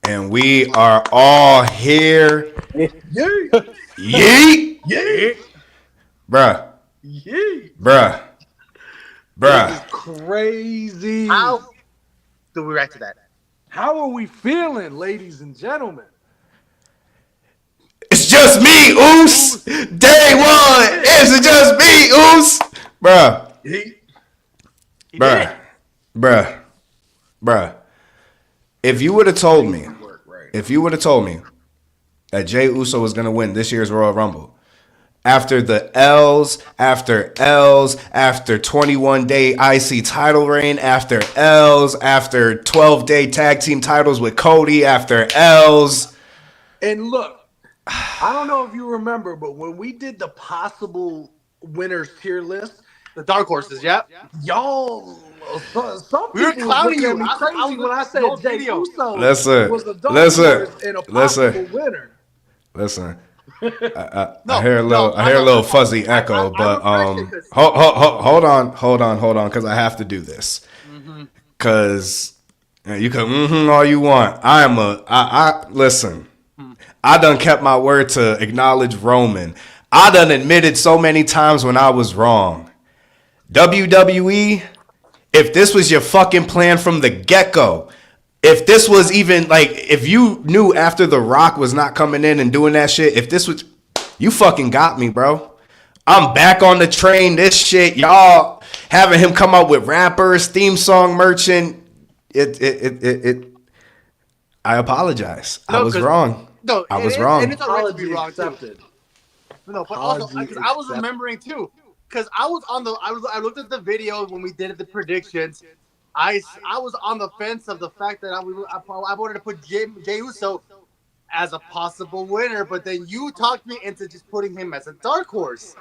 And we are all here. Yeah. Yeet! Yeah. Bruh. Yeah. Bruh. This is Bruh. crazy. How do we react to that? How are we feeling, ladies and gentlemen? It's just me, Oos! Day one! It's just me, Oos! Bruh. He Bruh. did it. Bruh. Bruh. If you would have told me, that Jey Uso was going to win this year's Royal Rumble, after the L's, after 21-day IC title reign, after L's, after 12-day tag team titles with Cody, after L's. And look, I don't know if you remember, but when we did the possible winners tier list, The dark horses, yeah. y'all, some We were people clowning looked at you. me I crazy was when I said those Jey videos. Uso Listen, was a dark listen, horse and a listen. possible winner. Listen, I No, hear a little, no, I hear a know. little fuzzy echo, I but refreshed it 'cause- hold on, because I have to do this, because you can all you want. I listen. I done kept my word to acknowledge Roman. I done admitted so many times when I was wrong. WWE, if this was your fucking plan from the get-go, if this was even like, if you knew after The Rock was not coming in and doing that shit, if this was, you fucking got me, bro. I'm back on the train. This shit, y'all having him come out with rappers, theme song merchant. I apologize. I was wrong. No, I was it is- wrong. And it's all right to be Apology wrong too. accepted. No, but also Apology because I was accepted. remembering too, because I looked at the video when we did the predictions. I was on the fence of the fact that I wanted to put Jey Uso as a possible winner, but then you talked me into just putting him as a dark horse.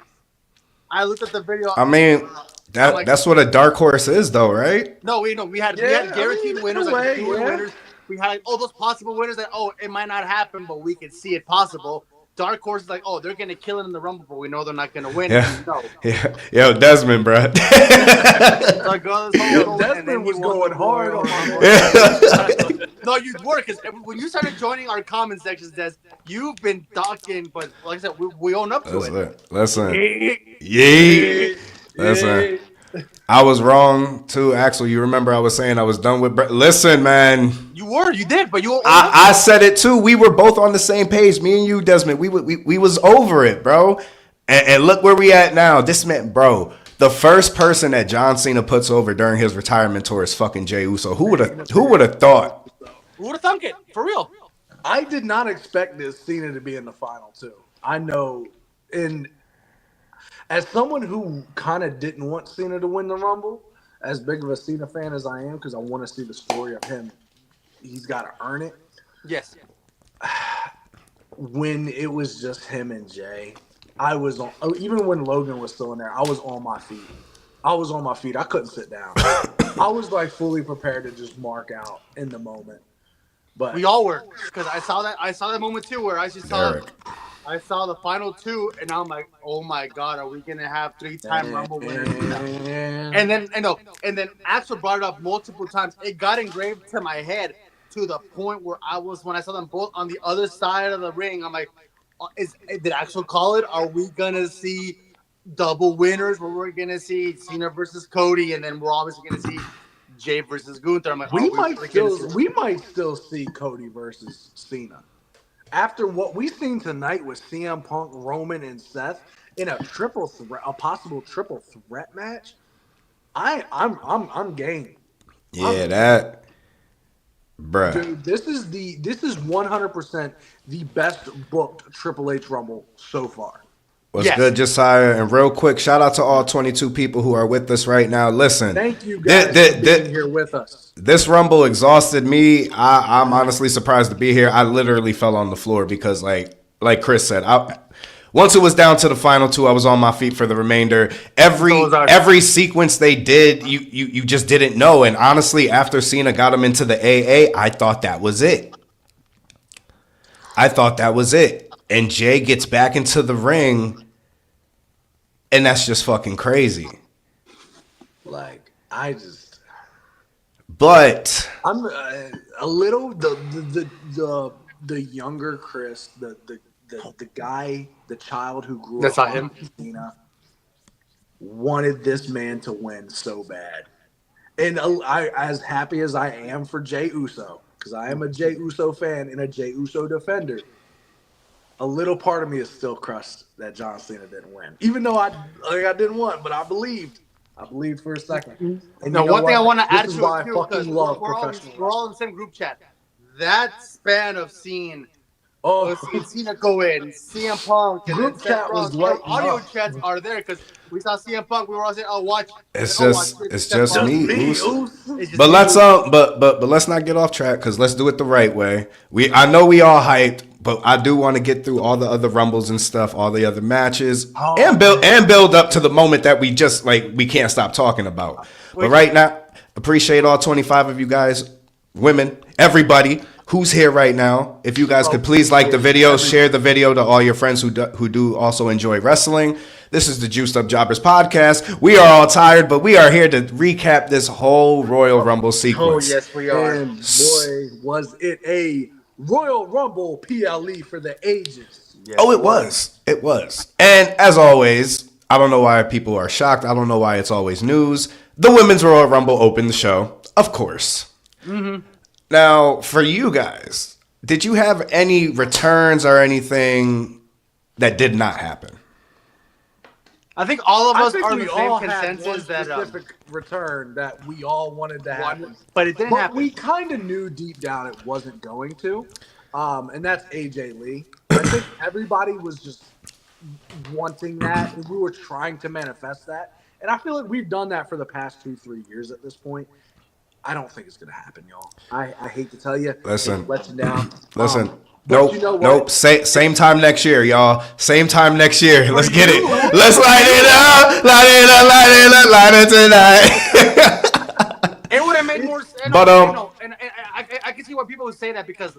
I looked at the video. I mean, that's what a dark horse is, though, right? No, we had guaranteed winners, in a like way, two yeah. winners. We had all those possible winners that it might not happen, but we can see it possible. Dark horse is like, they're gonna kill it in the Rumble, but we know they're not gonna win. Yeah. No. Yeah. Yo, Desmond, bro. So I go this whole and then Desmond he was won going the hard Royal on Rumble. my No, you were, because when you started joining our comment sections, Des, you've been talking, but like I said, we own up to it. Listen. Yee. Listen. I was wrong too, Axel. You remember I was saying I was done with listen, man. You did, but you. I said it too. We were both on the same page. Me and you, Desmond. We was over it, bro. And look where we at now. This meant, bro. The first person that John Cena puts over during his retirement tour is fucking Jey Uso. Who would have thought? Who would have thunk it? For real. I did not expect this Cena to be in the final two. I know, and as someone who kind of didn't want Cena to win the Rumble, as big of a Cena fan as I am, because I want to see the story of him, he's got to earn it. Yes. When it was just him and Jay, I was on. Even when Logan was still in there, I was on my feet. I couldn't sit down. I was like fully prepared to just mark out in the moment. But We all were, because I saw that moment too, where I just saw. Eric. I saw the final two, and I'm like, "Oh my God, are we gonna have 3-time Rumble winners?" And then Axel brought it up multiple times. It got engraved to my head to the point where when I saw them both on the other side of the ring, I'm like, did Axel call it? Are we gonna see double winners? Where we're gonna see Cena versus Cody, and then we're obviously gonna see Jey versus Gunther. I'm like, we might still see Cody versus Cena. After what we've seen tonight with CM Punk, Roman, and Seth in a possible triple threat match, I'm game. Yeah, that, bruh. Dude, this is 100% the best booked Triple H Rumble so far. What's good, Josiah? And real quick, shout out to all 22 people who are with us right now. Listen, thank you guys for being here with us. This Rumble exhausted me. I'm honestly surprised to be here. I literally fell on the floor because, like Chris said, once it was down to the final two, I was on my feet for the remainder. Every sequence they did, you just didn't know. And honestly, after Cena got him into the AA, I thought that was it. And Jey gets back into the ring, and that's just fucking crazy. Like, I just... But I'm a little the younger Chris, the guy, the child who grew That's up not him. on Cena, wanted this man to win so bad. And I, as happy as I am for Jey Uso, because I am a Jey Uso fan and a Jey Uso defender, a little part of me is still crushed that John Cena didn't win. Even though I didn't want, but I believed. I believed for a second. And Now, one thing I want to add this to is why it I too, fucking because love we're professional all in the same group chat. That span of seeing Oh, Cena go in, CM Punk, and Group then chat Seth was Rollins. Our lighting audio up. chats are there because we saw CM Punk. We were all saying, "Oh, watch." it's Oh, watch just this, it's Seth just Rollins. me. Uso. It's just But me. let's but let's not get off track because let's do it the right way. I know we all hyped, but I do want to get through all the other rumbles and stuff, all the other matches, and build up to the moment that we just we can't stop talking about. But right now, appreciate all 25 of you guys, women, everybody who's here right now. If you guys could please like the video, share the video to all your friends who do also enjoy wrestling. This is the Juiced Up Jobbers podcast. We are all tired, but we are here to recap this whole Royal Rumble sequence. Oh yes, we are. And boy, was it a Royal Rumble PLE for the ages. Yes, Oh, it was. It was. And as always, I don't know why people are shocked. I don't know why it's always news. The Women's Royal Rumble opened the show, of course. Mm-hmm. Now, for you guys, did you have any returns or anything that did not happen? I think all of us think are we the same all had one consensus that specific return that we all wanted to happen. but it didn't But happen. we kind of knew deep down it wasn't going to. And that's AJ Lee. I think everybody was just wanting that, and we were trying to manifest that. And I feel like we've done that for the past 2-3 years at this point. I don't think it's going to happen, y'all. I hate to tell you. Listen. Hate to let you down. Listen. But Nope. you know what? Nope. Same time next year, y'all. Same time next year. Let's get it. Let's light it up. Light it up. Light it up. Light it tonight. It would have made more sense. But, And I can see why people would say that because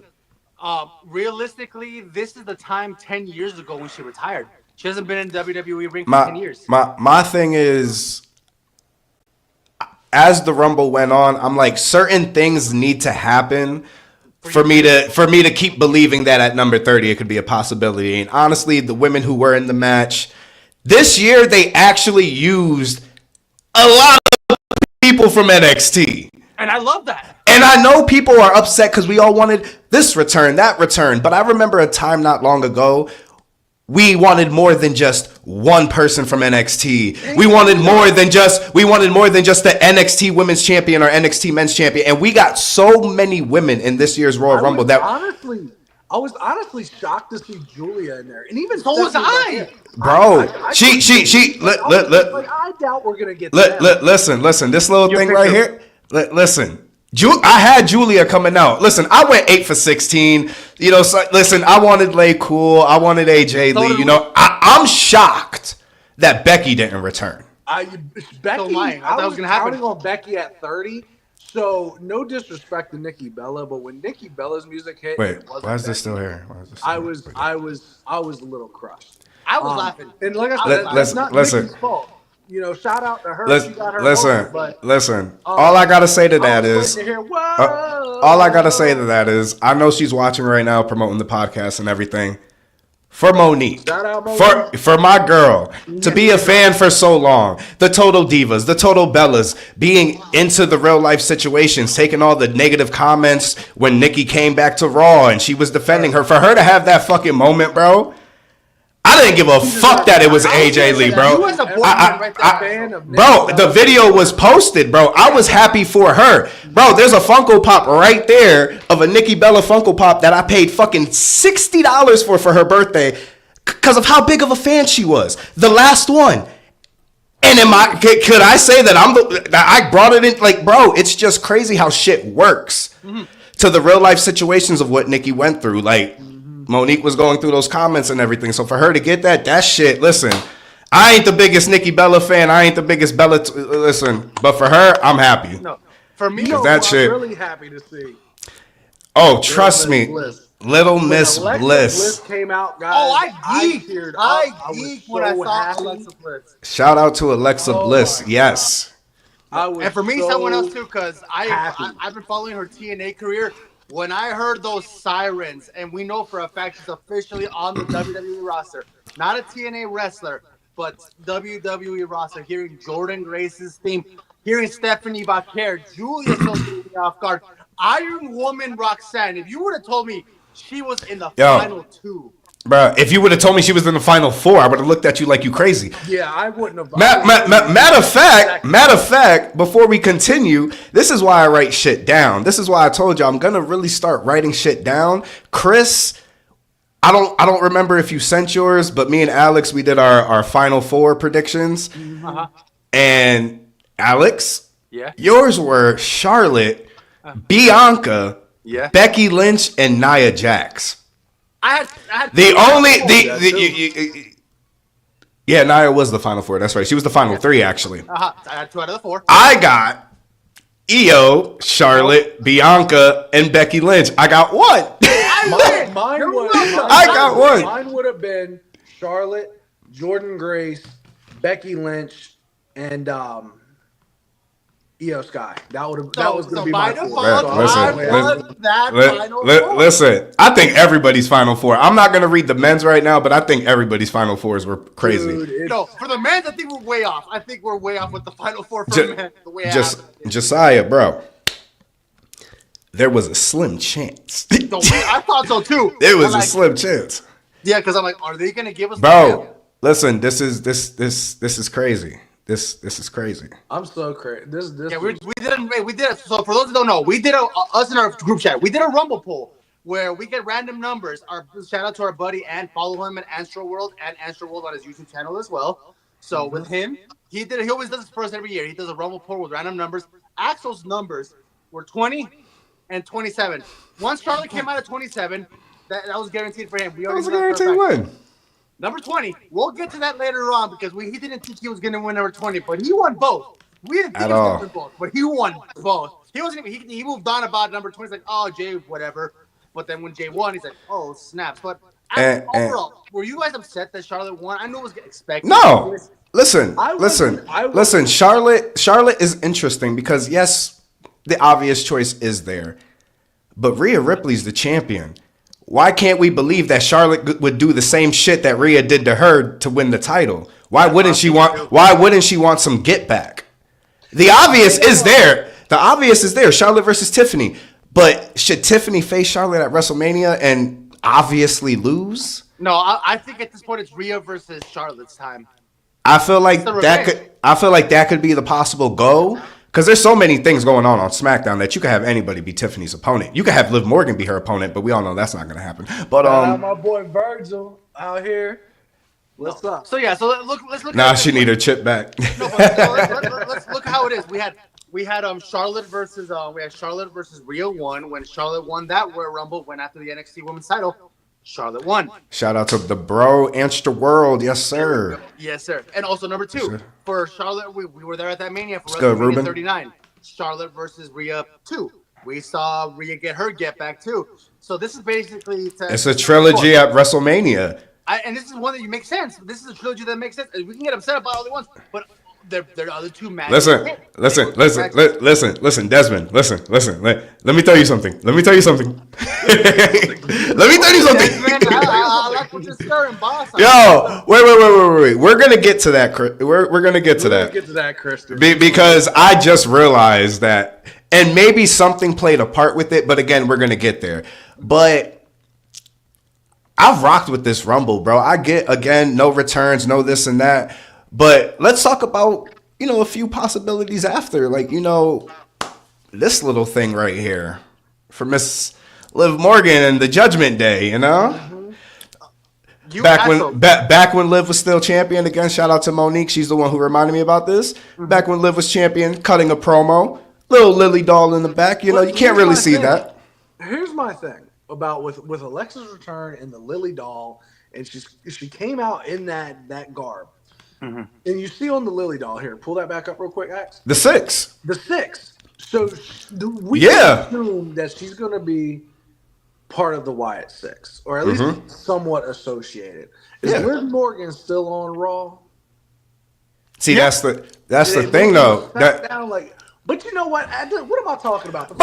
realistically, this is the time 10 years ago when she retired. She hasn't been in WWE ring for 10 years. My thing is, as the Rumble went on, I'm like, certain things need to happen for me to keep believing that at number 30 it could be a possibility. And honestly, the women who were in the match this year, they actually used a lot of people from NXT. And I love that. And I know people are upset because we all wanted this return, that return. But I remember a time not long ago, we wanted more than just one person from NXT. We wanted more than just the NXT Women's Champion or NXT Men's Champion. And we got so many women in this year's Royal Rumble that I was honestly shocked to see Julia in there, and even So was I. Bro, I doubt we're gonna get. Listen. This little thing right here. Listen. I had Julia coming out. Listen, I went 8 for 16. You know, so, listen, I wanted Lay Cool. I wanted AJ Lee. You know, I'm shocked that Becky didn't return. Becky, I was counting on Becky at 30. So no disrespect to Nikki Bella, but when Nikki Bella's music hit, wait, why is this still here? I was a little crushed. I was laughing. And like I said, that's not Nikki's fault. You know, shout out to her. She got her listen. All I gotta say to that is, I know she's watching right now, promoting the podcast and everything. For Monique, shout out Monique. for my girl, to be a fan for so long, the Total Divas, the Total Bellas, being into the real life situations, taking all the negative comments when Nikki came back to Raw and she was defending her, for her to have that fucking moment, bro. I didn't give a fuck that it was AJ Lee, bro. Bro, the video was posted, bro. I was happy for her. Bro, there's a Funko Pop right there of a Nikki Bella Funko Pop that I paid fucking $60 for her birthday because of how big of a fan she was. The last one. And could I say that I brought it in? Like, bro, it's just crazy how shit works to the real life situations of what Nikki went through. Like, Monique was going through those comments and everything. So for her to get that shit, listen, I ain't the biggest Nikki Bella fan. I ain't the biggest Bella. Listen, but for her, I'm happy. No, for me, that shit. I'm really happy to see. Oh, trust me. Little Miss Bliss came out, guys. Oh, I geeked when I saw happy. Alexa Bliss. Shout out to Alexa Bliss. Yes. And for me, someone else too, because I've been following her TNA career. When I heard those sirens, and we know for a fact she's officially on the WWE roster, not a TNA wrestler, but WWE roster, hearing Jordan Grace's theme, hearing Stephanie Vaquer, Julia so threw me off guard. Iron Woman Roxanne, if you would have told me she was in the final 2. Bro, if you would have told me she was in the final 4, I would have looked at you like you crazy. Yeah, I wouldn't have. Matter of fact, before we continue, this is why I write shit down. This is why I told you I'm gonna really start writing shit down. Chris, I don't remember if you sent yours, but me and Alex, we did our final 4 predictions. And Alex, yours were Charlotte, Bianca, Becky Lynch, and Nia Jax. I had Nia was the final 4. That's right. She was the final 3, actually. I had 2 out of the 4. I got Io, Charlotte, Bianca, and Becky Lynch. I got 1. Mine would have been Charlotte, Jordan Grace, Becky Lynch, and Io Sky. That was going to be my 4. Listen, I think everybody's final 4. I'm not going to read the men's right now, but I think everybody's final 4s were crazy. Dude, for the men's, I think we're way off. I think we're way off with the final 4 for the men. The way Josiah, bro. There was a slim chance. I thought so too. There was a slim chance. Yeah, because I'm like, are they going to give us? Bro, listen, this is crazy. This is crazy. I'm so crazy. We did. So for those who don't know, we did us in our group chat. We did a Rumble poll where we get random numbers. Shout out to our buddy and follow him at Astro World and Astro World on his YouTube channel as well. So with him, he always does this first every year. He does a Rumble poll with random numbers. Axel's numbers were 20 and 27. Once Charlotte came out of 27, that was guaranteed for him. That was a guaranteed win. Number 20. We'll get to that later on because he didn't think he was going to win number 20, but he won both. We didn't think he was going to win both, but he won both. He moved on about number 20. He's like, oh, Jay, whatever. But then when Jay won, he's like, oh, snaps. But overall, were you guys upset that Charlotte won? I know it was expected. No. Listen. Charlotte is interesting because, yes, the obvious choice is there. But Rhea Ripley's the champion. Why can't we believe that Charlotte would do the same shit that Rhea did to her to win the title? Why wouldn't she want some get back? The obvious is there. Charlotte versus Tiffany. But should Tiffany face Charlotte at WrestleMania and obviously lose? No, I think at this point it's Rhea versus Charlotte's time. I feel like that could be the possible go. Because there's so many things going on SmackDown that you could have anybody be Tiffany's opponent. You could have Liv Morgan be her opponent, but we all know that's not going to happen. But my boy Virgil out here. What's up? So let's look. Nah, she need her chip back. No, but let's look how it is. We had Charlotte versus Rhea 1. When Charlotte won that Royal Rumble, went after the NXT Women's title. Charlotte won. Shout out to the bro, Amster World. Yes, sir. Yes, sir. And also number 2 for Charlotte, we were there at that Mania for WrestleMania 39. Charlotte versus Rhea 2. We saw Rhea get her get back too. So this is basically it's a trilogy at WrestleMania. And this is one that makes sense. This is a trilogy that makes sense. We can get upset about all they want, but there are other 2 matches. Listen, Desmond. Listen. Let me tell you something. I like what you're stirring, boss. Yo, wait. We're gonna get to that. We're gonna get to that, Chris. Because I just realized that, and maybe something played a part with it. But again, we're gonna get there. But I've rocked with this Rumble, bro. I get, again, no returns, no this and that. But let's talk about, a few possibilities after. Like, this little thing right here for Miss Liv Morgan and the Judgment Day, Back when Liv was still champion, again, shout out to Monique. She's the one who reminded me about this. Back when Liv was champion, cutting a promo. Little Lily doll in the back. You can't really see that. Here's my thing about with Alexa's return and the Lily doll, and she came out in that garb. Mm-hmm. And you see on the Lily doll here, pull that back up real quick, Axe. The 6. So we can assume that she's going to be part of the Wyatt 6, or at least somewhat associated. Is Liv Morgan still on Raw? See, that's the thing though. But you know what? What am I talking about?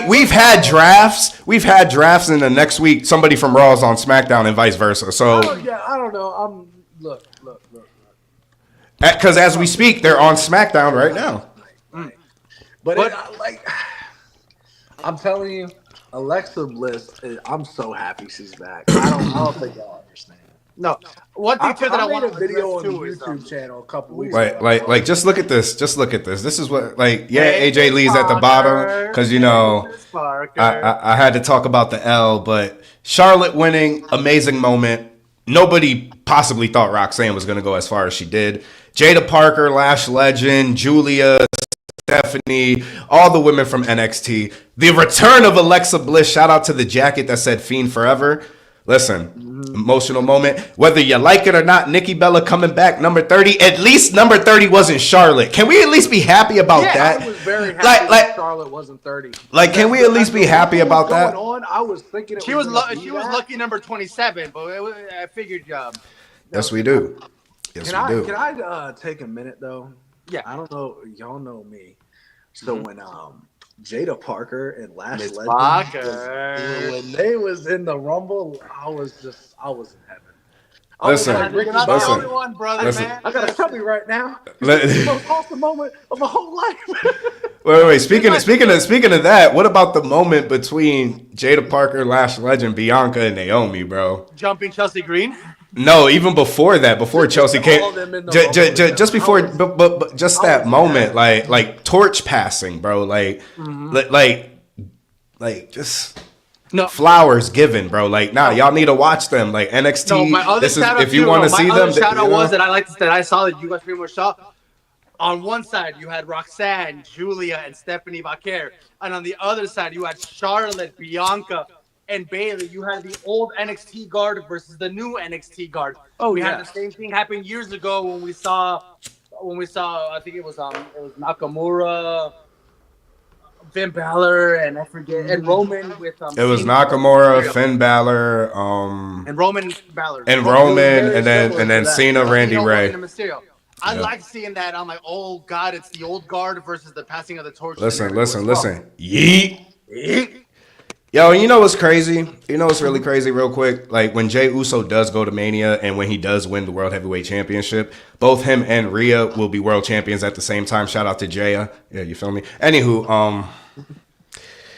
We've had drafts. We've had drafts, and the next week somebody from Raw is on SmackDown, and vice versa. So I don't know. Look. Because as we speak, they're on SmackDown right now. But I'm telling you, Alexa Bliss, I'm so happy she's back. I don't think y'all understand. No, one thing too that I want to video on the YouTube channel a couple weeks ago. Like, just look at this. This is what, AJ Lee's at the bottom because I had to talk about the L, but Charlotte winning, amazing moment. Nobody possibly thought Roxanne was going to go as far as she did. Jada Parker, Lash Legend, Julia, Stephanie, all the women from NXT. The return of Alexa Bliss. Shout out to the jacket that said Fiend Forever. Listen, emotional moment. Whether you like it or not, Nikki Bella coming back, number 30. At least number 30 wasn't Charlotte. Can we at least be happy about that? I was very happy that Charlotte wasn't 30. Can we at least be happy about that? I was thinking she was lucky number 27, but I figured. Yes, we do. Yes, we do. Can I take a minute though? Yeah. I don't know. Y'all know me. So when Jada Parker and Lash Legend, when they was in the Rumble, I was in heaven. Listen. You're not the only one, brother, man. I gotta tell you right now, it's the most awesome moment of my whole life. Wait. Speaking of that, what about the moment between Jada Parker, Lash Legend, Bianca, and Naomi, bro? Jumping Chelsea Green? No, even before that, before Chelsea came, just before, but just that moment, like torch passing, bro, just flowers given, bro. Y'all need to watch them, like NXT. No, my other if you want to see them. Shout out was that I saw that you guys pretty much saw. On one side, you had Roxanne, Julia, and Stephanie Vaquer, and on the other side, you had Charlotte, Bianca, and Bailey. You had the old NXT guard versus the new NXT guard. We had the same thing happen years ago when we saw I think it was Nakamura, Finn Balor, and I forget, and Roman with it was Nakamura, Finn Balor, and Roman Balor, and then Cena, Randy Ray. I like seeing that. I'm like, oh god, it's the old guard versus the passing of the torch. Listen. Yeet. Yo, you know what's crazy? You know what's really crazy real quick? Like when Jey Uso does go to Mania and when he does win the World Heavyweight Championship, both him and Rhea will be world champions at the same time. Shout out to Jaya. Yeah, you feel me? Anywho,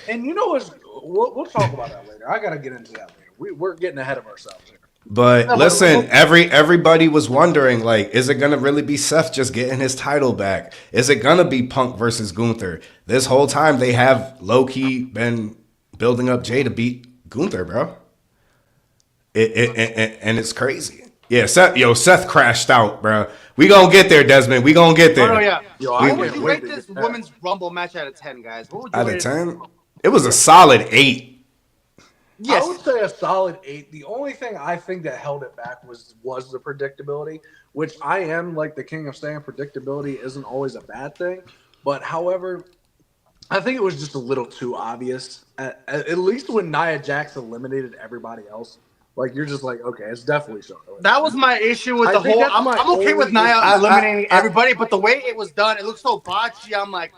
and you know what's we'll talk about that later. I gotta get into that later. We're getting ahead of ourselves here. But listen, everybody was wondering, is it gonna really be Seth just getting his title back? Is it gonna be Punk versus Gunther? This whole time they have low-key been building up Jay to beat Gunther, bro. And it's crazy. Yeah, Seth crashed out, bro. We gonna get there, Desmond. We gonna get there. Oh, yeah. What would you rate this women's Rumble match out of 10, guys? What would you out of 10? It was a solid 8. Yes. I would say a solid 8. The only thing I think that held it back was the predictability, which I am like the king of saying predictability isn't always a bad thing. But however, I think it was just a little too obvious. At least when Nia Jax eliminated everybody else, you're just like, okay, it's definitely so. That was my issue with the whole. I'm okay with Nia eliminating everybody, but the way it was done, it looked so botchy. I'm like,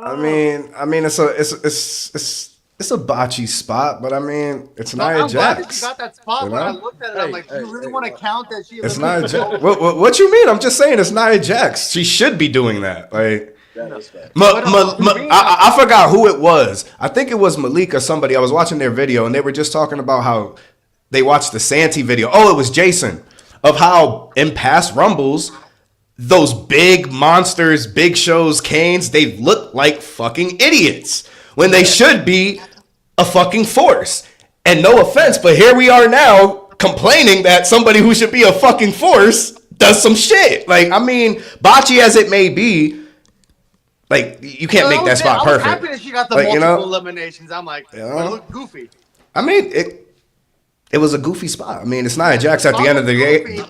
I mean, it's a botchy spot, but I mean, it's Nia Jax. Glad that she got that spot. When I looked at it, I'm like, do you really want to count that she? It's Nia Jax. What you mean? I'm just saying it's Nia Jax. She should be doing that. I forgot who it was. I think it was Malik or somebody. I was watching their video and they were just talking about how they watched the Santee video. Oh, it was Jason, of how in past Rumbles, those big monsters, Big Shows, Canes, they look like fucking idiots when they should be a fucking force. And no offense, but here we are now complaining that somebody who should be a fucking force does some shit. Botchy as it may be, you can't make that spot perfect. I was happy that she got the multiple eliminations. I'm like, it looked goofy. I mean, it was a goofy spot. I mean, it's Nia Jax at the end of the day.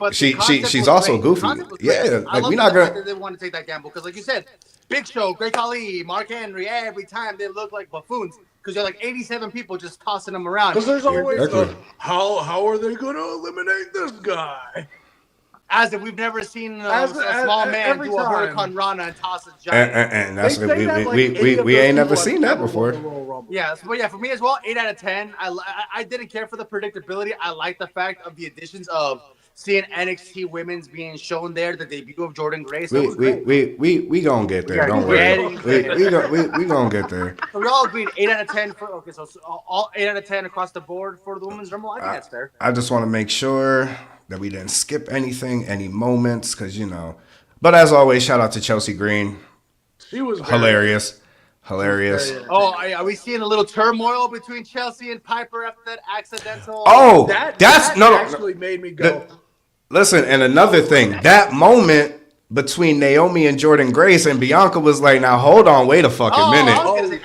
She's also goofy. Yeah, we're not gonna. They want to take that gamble because, like you said, Big Show, Great Khali, Mark Henry. Every time they look like buffoons because you're 87 people just tossing them around. Because there's always how are they gonna eliminate this guy? As if we've never seen a small man do a Hurricane Rana and toss a giant. And that's what we ain't never seen that before. Yes, but yeah, for me as well, 8 out of 10. I didn't care for the predictability. I like the fact of the additions of seeing NXT Women's being shown there, the debut of Jordan Grace. We gonna get there. Don't worry. We gonna get there. So we all agreed 8 out of 10 for so all 8 out of 10 across the board for the Women's Rumble. I think that's fair. I just want to make sure that we didn't skip anything, any moments, because But as always, shout out to Chelsea Green. She was hilarious. Oh, are we seeing a little turmoil between Chelsea and Piper after that accidental? Oh, that actually made me go. Listen, and another thing, that moment between Naomi and Jordan Grace and Bianca was like, now hold on, wait a fucking minute.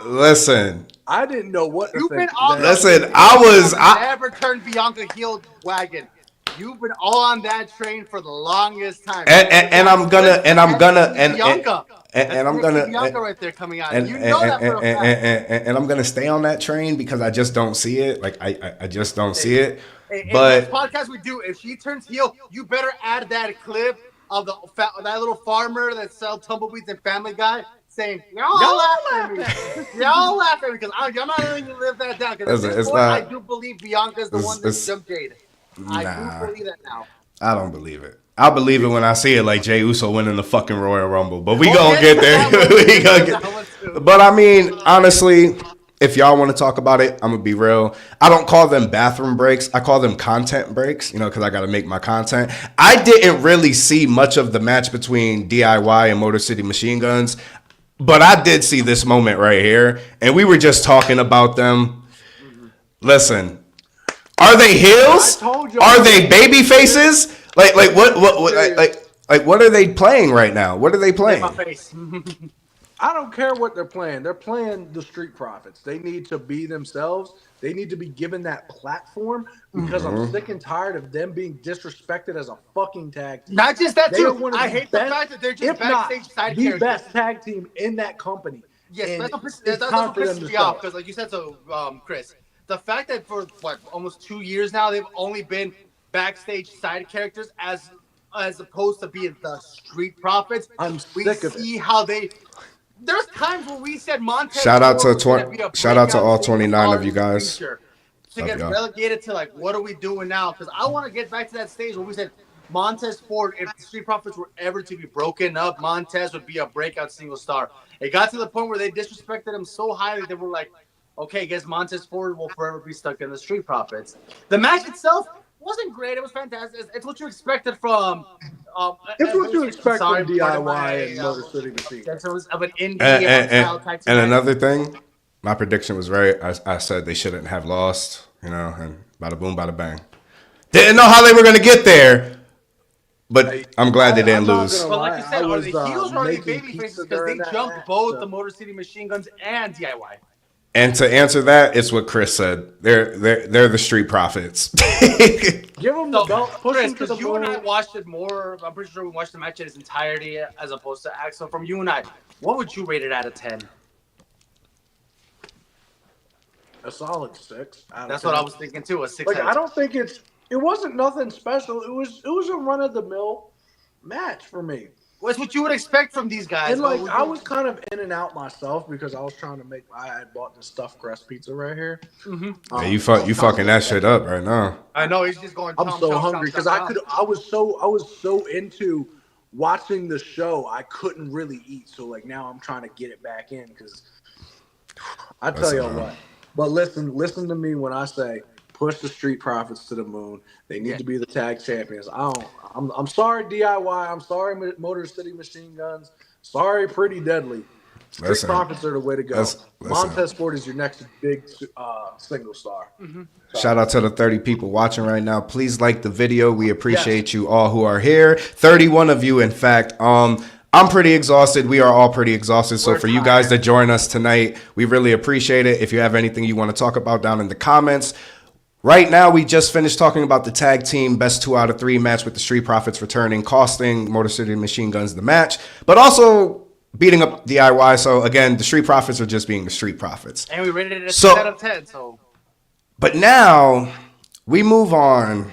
Listen. I didn't know what you've been on. Listen, I never turned Bianca heel wagon. You've been all on that train for the longest time. And I'm gonna Bianca right there coming out. And I'm gonna stay on that train because I just don't see it. Like I just don't see it. But this podcast we do, if she turns heel, you better add that clip of that little farmer that sells tumbleweeds and Family Guy saying, y'all laugh at me. Y'all laugh at me because I'm not going to live that down. Because at this point, I do believe Bianca's the one that jumped Jade. I do believe that now. I don't believe it. I'll believe it when I see it like Jey Uso winning the fucking Royal Rumble. But we gonna get there. But I mean, honestly, if y'all want to talk about it, I'm gonna be real. I don't call them bathroom breaks. I call them content breaks, because I got to make my content. I didn't really see much of the match between DIY and Motor City Machine Guns. But I did see this moment right here, and we were just talking about them. Listen, are they heels? Are they baby faces? Like what are they playing right now? What are they playing? I don't care what they're playing. They're playing the Street Profits. They need to be themselves. They need to be given that platform because I'm sick and tired of them being disrespected as a fucking tag team. Not just that, too. I hate the fact that they're just backstage side characters. The best tag team in that company. Yes, that's what pisses me off because, like you said, so, Chris, the fact that for, almost 2 years now, they've only been backstage side characters as opposed to being the Street Profits. I'm sick of it. We see how they... There's times where we said Montez. Shout out to all 29 of you guys. To get relegated to what are we doing now? Because I want to get back to that stage where we said Montez Ford, if the Street Profits were ever to be broken up, Montez would be a breakout single star. It got to the point where they disrespected him so highly they were like, okay, I guess Montez Ford will forever be stuck in the Street Profits. The match itself wasn't great. It was fantastic. It's what you expected from. It's what you expect from DIY and Motor City Machine. Of an indie and another thing, my prediction was right. I said they shouldn't have lost, and bada boom, bada bang. Didn't know how they were going to get there, but I'm glad they didn't lose. But like you said, are the heels or are they baby faces? Because they jumped both the Motor City Machine Guns and DIY. And to answer that, it's what Chris said. They're the Street Profits. Give them the belt. Chris, because you and I watched it more. I'm pretty sure we watched the match in its entirety as opposed to Axel. From you and I, what would you rate it out of 10? A solid 6. That's what I was thinking too. A 6. I don't think it wasn't nothing special. It was a run of the mill match for me. What's what you would expect from these guys? And I was kind of in and out myself because I was trying to I had bought this stuffed crust pizza right here. Yeah, you fucking that shit up right now. I know he's just going. I'm so hungry because I was so into watching the show I couldn't really eat. So now I'm trying to get it back in because I tell you what. But listen to me when I say push the Street Profits to the moon. They need to be the tag champions. I'm sorry, DIY. I'm sorry, Motor City Machine Guns. Sorry, Pretty Deadly. Street Profits are the way to go. Montez Ford is your next big single star. Shout out to the 30 people watching right now. Please like the video. We appreciate you all who are here. 31 of you, in fact. I'm pretty exhausted. We are all pretty exhausted. So for you guys that join us tonight, we really appreciate it. If you have anything you want to talk about down in the comments. Right now, we just finished talking about the tag team best 2 out of 3 match with the Street Profits returning, costing Motor City Machine Guns the match, but also beating up DIY. So again, the Street Profits are just being the Street Profits. And we rated it a 10 out of 10. So, but now we move on.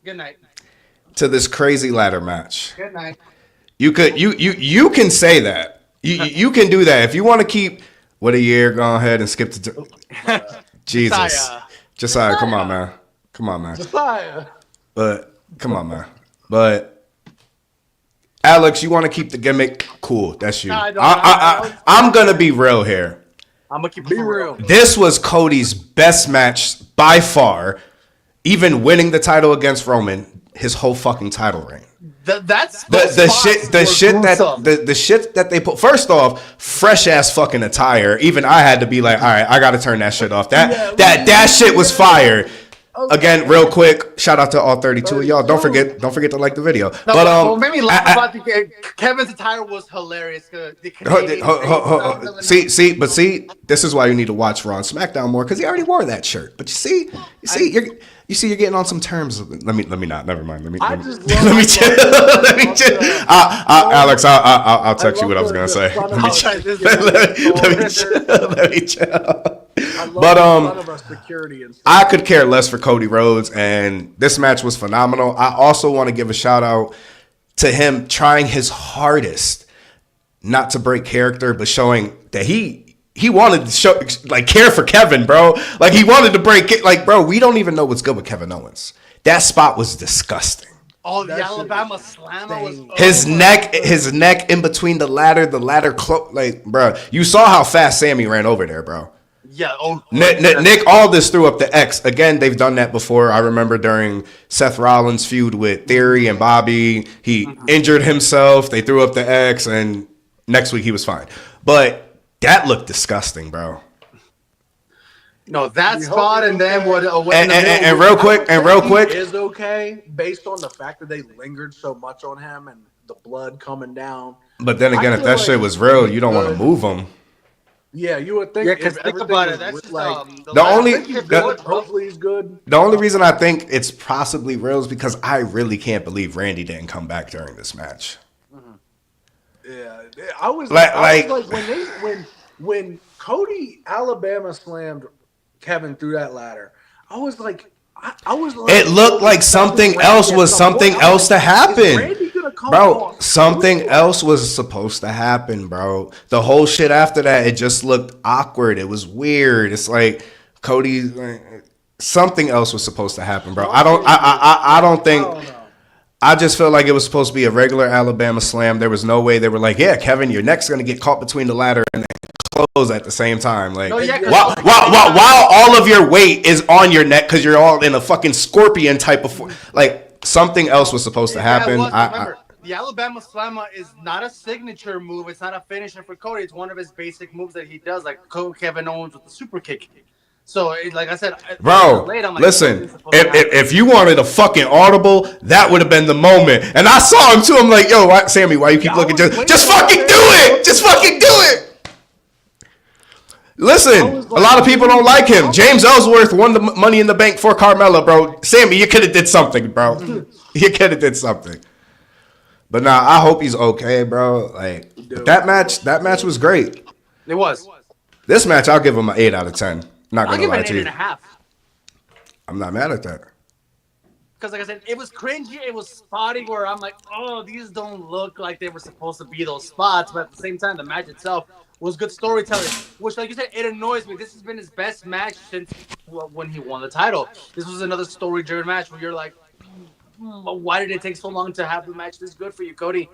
Good night. to this crazy ladder match. Good night. You can say that. You can do that if you want to keep. What a year. Go ahead and skip to. Jesus, Josiah, come on, man. Josiah. But come on, man. But Alex, you want to keep the gimmick? Cool, that's you. I'm gonna be real here. I'm gonna keep Be real. This was Cody's best match by far, even winning the title against Roman. His whole fucking title reign. That's The shit that they put. First off, fresh ass fucking attire. Even I had to be like, all right, I got to turn that shit off. That shit was fire. Again, real quick, shout out to all 32 of y'all. Don't forget to like the video. No, but what made me laugh about Kevin's attire was hilarious. See, this is why you need to watch Raw and SmackDown more, because he already wore that shirt. But you're getting on some terms. Let me not. Never mind. Let me chill. Alex, I'll text you what I was gonna say. Let me chill. But I could care less for Cody Rhodes, and this match was phenomenal. I also want to give a shout out to him trying his hardest not to break character, but showing that he wanted to show care for Kevin, bro. Like he wanted to break it. Like, bro, we don't even know what's good with Kevin Owens. That spot was disgusting. Oh, the Alabama Slammer was his neck in between the ladder bro. You saw how fast Sammy ran over there, bro. Yeah. Oh, Nick Aldis threw up the X. Again, they've done that before. I remember during Seth Rollins' feud with Theory and Bobby, he injured himself. They threw up the X, and next week he was fine. But that looked disgusting, bro. No, that spot and then what? And real quick, is okay based on the fact that they lingered so much on him and the blood coming down. But then again, if that shit was real, you don't want to move him. Yeah, you would think. Yeah, because think about it. That's just, hopefully he's good. The only reason I think it's possibly real is because I really can't believe Randy didn't come back during this match. Yeah, I was when Cody Alabama slammed Kevin through that ladder. I was like, it looked like something else was something else to happen. Bro, something else was supposed to happen, bro. The whole shit after that, it just looked awkward. It was weird. It's like Cody, something else was supposed to happen, bro. I don't think. I just felt like it was supposed to be a regular Alabama slam. There was no way they were like, yeah, Kevin, your neck's gonna get caught between the ladder and close at the same time. Like, while all of your weight is on your neck because you're all in a fucking scorpion type of something else was supposed to happen. Remember, the Alabama Slammer is not a signature move. It's not a finisher for Cody. It's one of his basic moves that he does, like Kevin Owens with the super kick. So, like I said, bro, listen, if you wanted a fucking audible, that would have been the moment. And I saw him too. I'm like, yo, Sammy, why you keep looking? Just fucking do it. Just fucking do it. Listen, a lot of people don't like him. James Ellsworth won the Money in the Bank for Carmella, bro. Sammy, you could have did something, bro. You could have did something. But nah, I hope he's okay, bro. Like that match was great. It was. This match, I'll give him an 8 out of 10. Not gonna lie to you. I'll give it an 8.5. I'm not mad at that. Because, like I said, it was cringy. It was spotty where I'm like, oh, these don't look like they were supposed to be those spots. But at the same time, the match itself was good storytelling. Which, like you said, it annoys me. This has been his best match since when he won the title. This was another story-driven match where you're like, why did it take so long to have the match this good for you, Cody?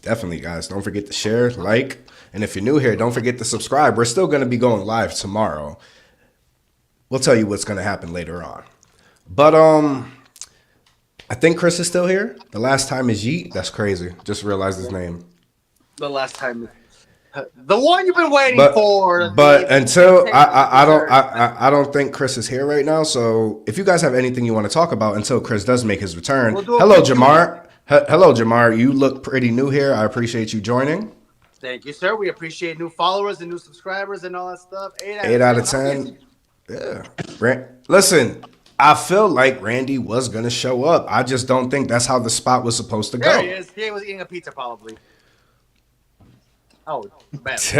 Definitely, guys. Don't forget to share, like, and if you're new here, don't forget to subscribe. We're still going to be going live tomorrow. We'll tell you what's going to happen later on. But I think Chris is still here. The last time is Yeet. That's crazy. Just realized his name. The last time, the one you've been waiting for. But until I don't think Chris is here right now. So if you guys have anything you want to talk about until Chris does make his return, hello Jamar. Hello Jamar. You look pretty new here. I appreciate you joining. Thank you, sir. We appreciate new followers and new subscribers and all that stuff. 8 out of 10. Yeah. Listen, I feel like Randy was gonna show up. I just don't think that's how the spot was supposed to go. There he is. He was eating a pizza probably. Oh, bad. So,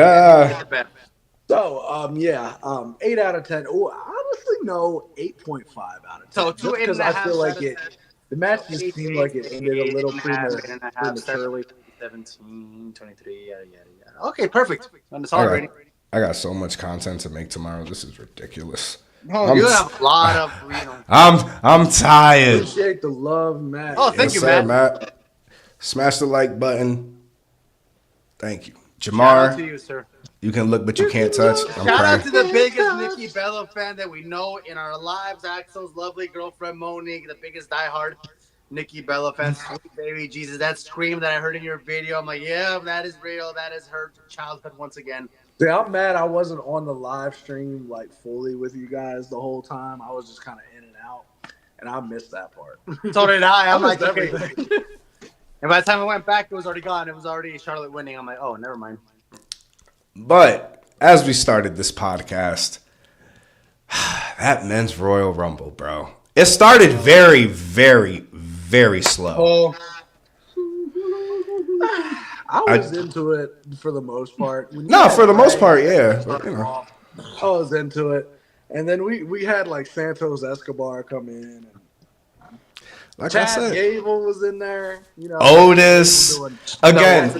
8 out of 10. Oh, honestly, no 8.5 out of 10. So 2 because I feel like the match just seemed like it ended a little prematurely. 17, 23, yada, yada, yada. Okay, perfect. On the solid rating. I got so much content to make tomorrow. This is ridiculous. No, you have a lot of, I'm tired. Appreciate the love, Matt. Oh, thank you, Matt. Smash the like button. Thank you. Shout out Jamar, to you, sir. you can look, but you can't touch. Shout out to the biggest Nikki Bella fan that we know in our lives. Axel's lovely girlfriend, Monique, the biggest diehard Nikki Bella fan. Sweet baby Jesus. That scream that I heard in your video, I'm like, yeah, that is real. That is her childhood once again. See, I'm mad I wasn't on the live stream like fully with you guys the whole time. I was just kind of in and out, and I missed that part. So did I. I'm like, okay. everything. And by the time I went back, it was already gone. It was already Charlotte winning. I'm like, oh, never mind. But as we started this podcast, that men's Royal Rumble, bro. It started very, very, very slow. I was into it for the most part. For the most part, yeah. But, you know. I was into it. And then we had like Santos Escobar come in. And like Chad I said, Gable was in there. You know, Otis. Again,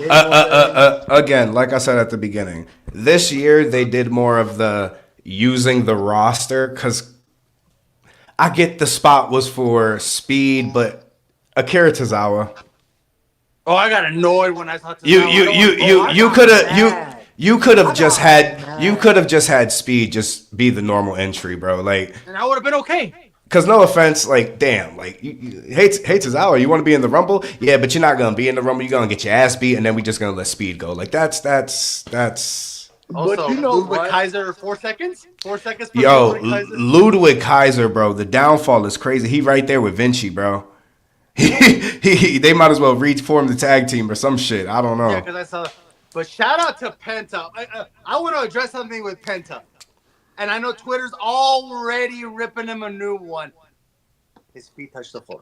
like I said at the beginning, this year they did more of the using the roster because I get the spot was for Speed, but Akira Tozawa. Oh, I got annoyed when I saw you could have just had Speed just be the normal entry, bro. Like, and I would have been okay. Cause no offense, like damn, like you hate Tozawa. You want to be in the Rumble, yeah, but you're not gonna be in the Rumble. You're gonna get your ass beat, and then we just gonna let Speed go. Like that's. Also, but you know Ludwig Kaiser, 4 seconds. 4 seconds. For Ludwig Kaiser, bro. The downfall is crazy. He right there with Vinci, bro. They might as well reform the tag team or some shit. I don't know. Yeah, because I saw. But shout out to Penta. I want to address something with Penta. And I know Twitter's already ripping him a new one. His feet touch the floor.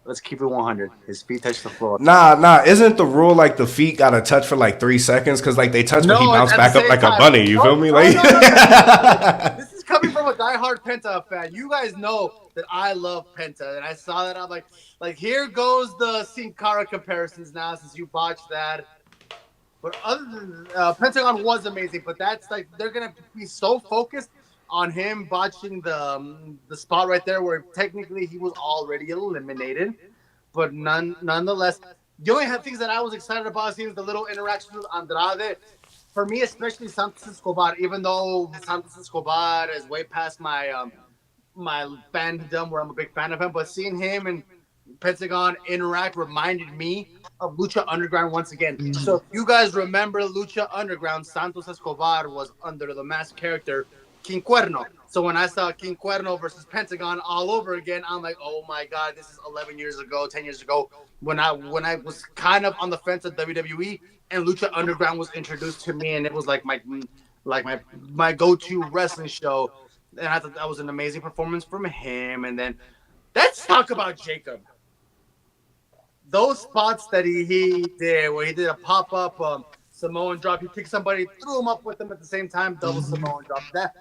Let's keep it 100. His feet touch the floor. Nah. Isn't the rule like the feet got to touch for like 3 seconds? Because like they touch, but he bounced back up like a bunny. You feel me? Like no. This is coming from a diehard Penta fan. You guys know that I love Penta, and I saw that. I'm like here goes the Sin Cara comparisons now since you botched that. But other than Pentagon was amazing, but that's like they're gonna be so focused on him botching the spot right there where technically he was already eliminated. But nonetheless, the only things that I was excited about seeing was the little interaction with Andrade. For me, especially Santos Escobar, even though Santos Escobar is way past my my fandom where I'm a big fan of him, but seeing him and Pentagon interact reminded me of Lucha Underground once again. Mm-hmm. So if you guys remember Lucha Underground, Santos Escobar was under the masked character King Cuerno. So when I saw King Cuerno versus Pentagon all over again, I'm like, oh my God, this is 11 years ago, 10 years ago, when I was kind of on the fence of WWE and Lucha Underground was introduced to me, and it was like my go-to wrestling show. And I thought that was an amazing performance from him. And then let's talk about Jacob. Those spots that he did, where he did a pop-up Samoan drop, he kicked somebody, threw him up with him at the same time, double Samoan drop. That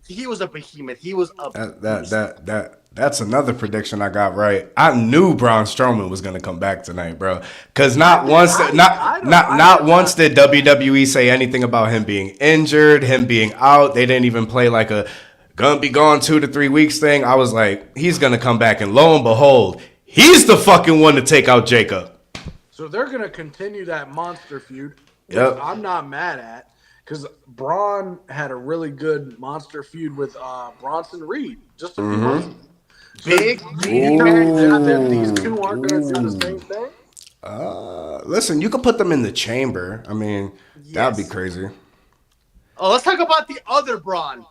he was a behemoth. He was a that's another prediction I got right. I knew Braun Strowman was gonna come back tonight, bro. Cause not once did WWE say anything about him being injured, him being out. They didn't even play like a gonna be gone 2 to 3 weeks thing. I was like, he's gonna come back, and lo and behold, he's the fucking one to take out Jacob. So they're gonna continue that monster feud, which yep. I'm not mad at, because Braun had a really good monster feud with Bronson Reed just a few months ago. Big. These two aren't gonna do the same thing. Listen, you could put them in the chamber. I mean, yes. That'd be crazy. Oh, let's talk about the other Braun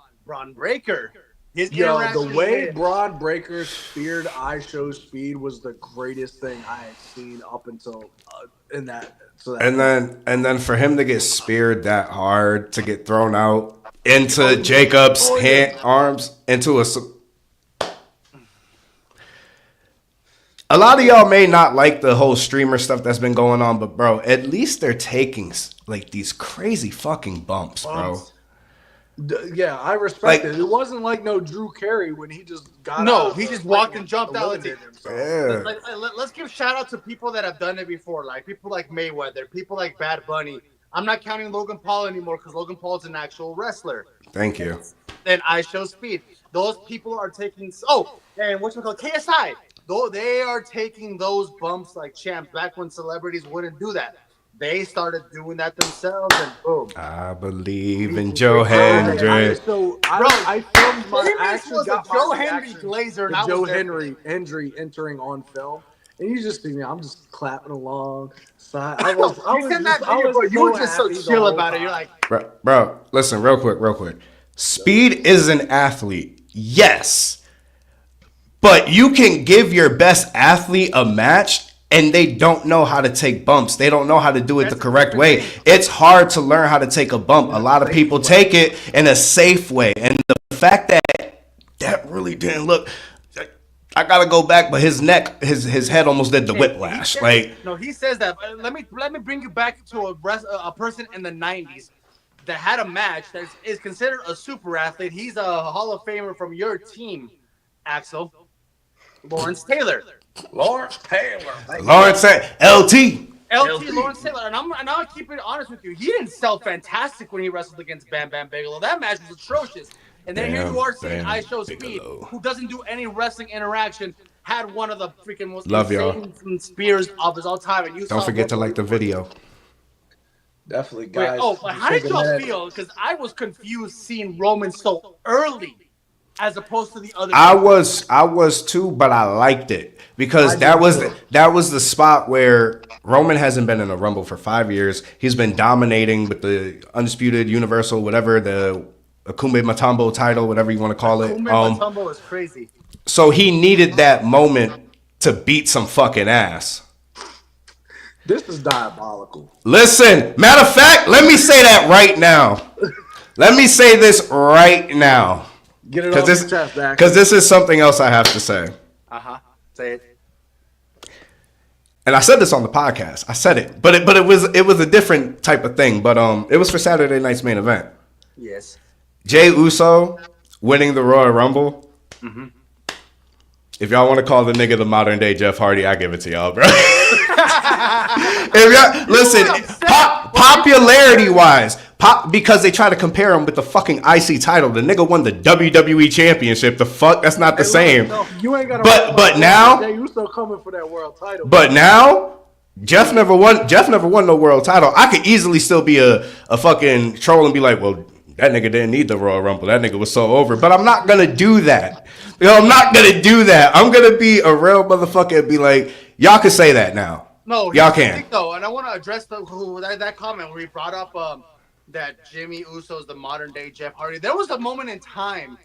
Breaker. The way Braun Breaker speared IShow's Speed was the greatest thing I had seen up until in that. And then for him to get speared that hard, to get thrown out into Jacob's arms, into a lot of y'all may not like the whole streamer stuff that's been going on, but bro, at least they're taking like these crazy fucking bumps, bro. Yeah, I respect it. It wasn't like no Drew Carey when he just got No, out he just walked and jumped out. eliminated himself. Yeah. Let's give shout out to people that have done it before, like people like Mayweather, people like Bad Bunny. I'm not counting Logan Paul anymore because Logan Paul's an actual wrestler. Thank you. Then I Show Speed. Those people are taking. Oh, and what's it called? KSI. Though they are taking those bumps like champs back when celebrities wouldn't do that. They started doing that themselves, and boom. I believe in Joe Hendry. I filmed my actually got Joe my Hendry reaction Glazer, to Joe Hendry entering on film, and you just see me. I'm just clapping along. I was you were just so chill about it. You're like, bro, listen, real quick. Speed is an athlete, yes, but you can give your best athlete a match and they don't know how to take bumps. They don't know how to do it the correct way. It's hard to learn how to take a bump. A lot of people take it in a safe way, and the fact that really didn't look. I gotta go back, but his neck, his head almost did the whiplash. He says that. Let me bring you back to a person in the '90s that had a match that is considered a super athlete. He's a Hall of Famer from your team, Axel. Lawrence Taylor. LT. Lawrence Taylor. And I'll keep it honest with you. He didn't sell fantastic when he wrestled against Bam Bam Bigelow. That match was atrocious. And then here you are seeing I Show Speed, who doesn't do any wrestling interaction, had one of the freaking most insane spears of his all time. And you don't forget to like the video. Definitely, guys. But how did y'all feel? Because I was confused seeing Roman so early, as opposed to the other. I was too, but I liked it because that was the spot where Roman hasn't been in a Rumble for 5 years. He's been dominating with the Undisputed Universal, whatever, the Akumbe Matumbo title, whatever you want to call it. Akumbe Matumbo is crazy. So he needed that moment to beat some fucking ass. This is diabolical. Listen, matter of fact, let me say that right now. Let me say this right now. Get it off your chest, because this is something else I have to say. Say it. And I said this on the podcast. I said it, but it was a different type of thing. But it was for Saturday night's main event. Yes. Jey Uso winning the Royal Rumble. Mm-hmm. If y'all want to call the nigga the modern day Jeff Hardy, I give it to y'all, bro. Listen, popularity wise, because they try to compare him with the fucking IC title. The nigga won the WWE Championship. The fuck, that's not the same. No, you ain't got. But now, Jey Uso coming for that world title. But now, Jeff never won no world title. I could easily still be a fucking troll and be like, well, that nigga didn't need the Royal Rumble. That nigga was so over. But I'm not gonna do that. I'm not gonna do that. I'm gonna be a real motherfucker and be like, y'all can say that now. No, y'all can. Though, and I want to address that comment where he brought up that Jimmy Uso is the modern day Jeff Hardy. There was a moment in time,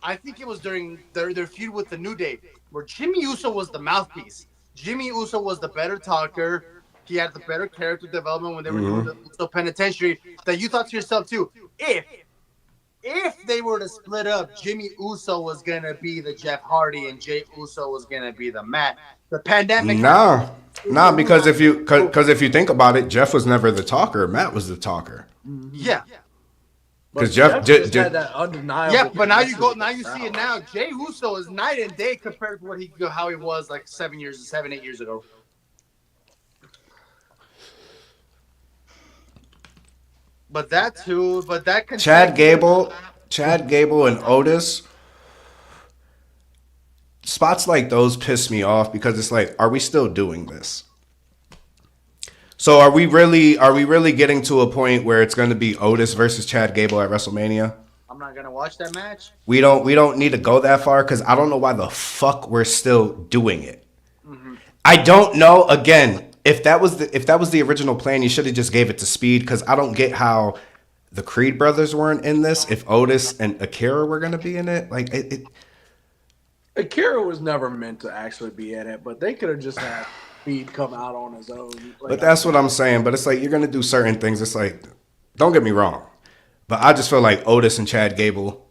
I think it was during their feud with the New Day, where Jimmy Uso was the mouthpiece. Jimmy Uso was the better talker. He had the better character development when they were doing the Uso Penitentiary. That you thought to yourself too, if they were to split up, Jimmy Uso was gonna be the Jeff Hardy and Jey Uso was gonna be the Matt. The pandemic. Nah, because if you think about it, Jeff was never the talker. Matt was the talker. Yeah. Because Jeff just had that undeniable. Yeah, but now you see it now. Jey Uso is night and day compared to how he was like 8 years ago. But that Chad Gable and Otis. Spots like those piss me off because it's like, are we still doing this? So are we really getting to a point where it's going to be Otis versus Chad Gable at WrestleMania? I'm not going to watch that match. We don't need to go that far because I don't know why the fuck we're still doing it. Mm-hmm. I don't know. Again, if that was the original plan, you should have just gave it to Speed because I don't get how the Creed brothers weren't in this. If Otis and Akira were going to be in it, like it. Akira was never meant to actually be in it, but they could have just had Speed come out on his own. But that's what I'm saying. But it's like, you're going to do certain things. It's like, don't get me wrong, but I just feel like Otis and Chad Gable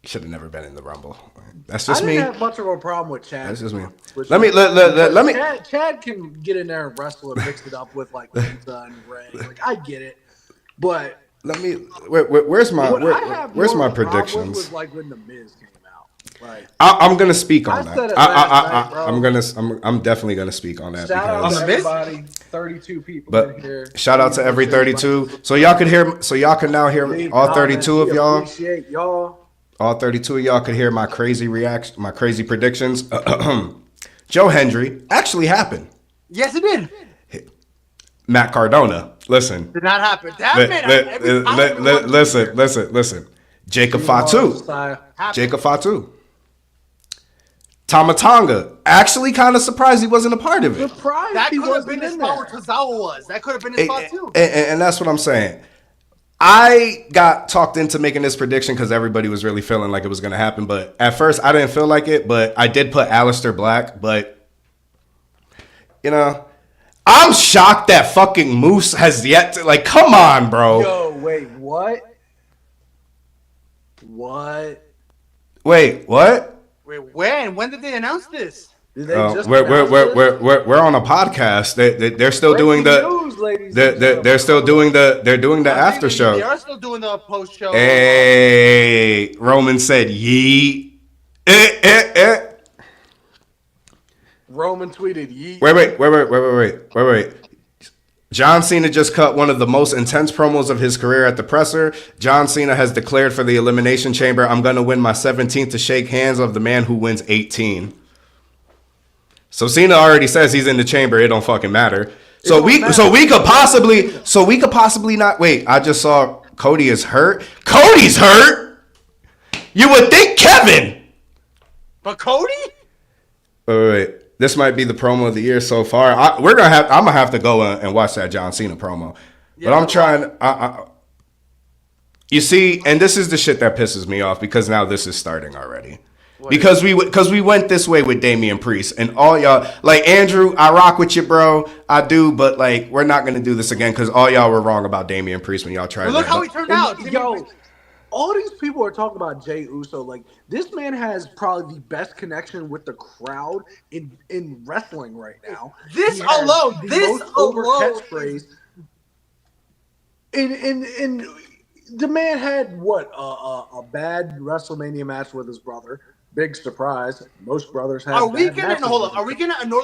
should have never been in the Rumble. That's just me. I didn't have much of a problem with Chad. That's just me. Let me. Chad can get in there and wrestle and mix it up with like Lisa and Ray. Like, I get it, but let me. Where's my where's my predictions? Was like when the Miz came out. Like I'm gonna speak on that. Said it last night, I'm definitely gonna speak on that. Shout out because to everybody, 32 people but in here. Shout out to every 32. So y'all could hear. So y'all can now hear all 32 of y'all. Appreciate y'all. All 32 of y'all could hear my crazy reaction, my crazy predictions. Joe Hendry actually happened. Yes, it did. Matt Cardona, listen. Did not happen. Listen. Jacob Fatu. Tama Tonga. Actually kind of surprised he wasn't a part of it. That could have been his spot where Tozawa was. That could have been his spot too. And that's what I'm saying. I got talked into making this prediction because everybody was really feeling like it was going to happen. But at first, I didn't feel like it. But I did put Aleister Black. But, I'm shocked that fucking Moose has yet to, like, come on, bro. Yo, wait, what? What? Wait, what? Wait, when? When did they announce this? We're on a podcast. They're still doing the news, they're still doing the after show. They are still doing the post show. Hey, Roman said yeet. Roman tweeted yeet. Wait. John Cena just cut one of the most intense promos of his career at the presser. John Cena has declared for the Elimination Chamber, I'm going to win my 17th to shake hands of the man who wins 18. So Cena already says he's in the chamber. It don't fucking matter. So we could possibly not wait. I just saw Cody is hurt. Cody's hurt. You would think Kevin. But Cody? Wait. This might be the promo of the year so far. I'm gonna have to go and watch that John Cena promo. Yeah, but I'm trying. You see, and this is the shit that pisses me off because now this is starting already. Because we went this way with Damian Priest and all y'all, like Andrew, I rock with you, bro. I do, but like we're not gonna do this again because all y'all were wrong about Damian Priest when y'all tried. Look how he turned out. Yo, all these people are talking about Jey Uso. Like this man has probably the best connection with the crowd in wrestling right now. This alone. Catchphrase. And the man had what a bad WrestleMania match with his brother. Big surprise. Most brothers have. Are we gonna ignore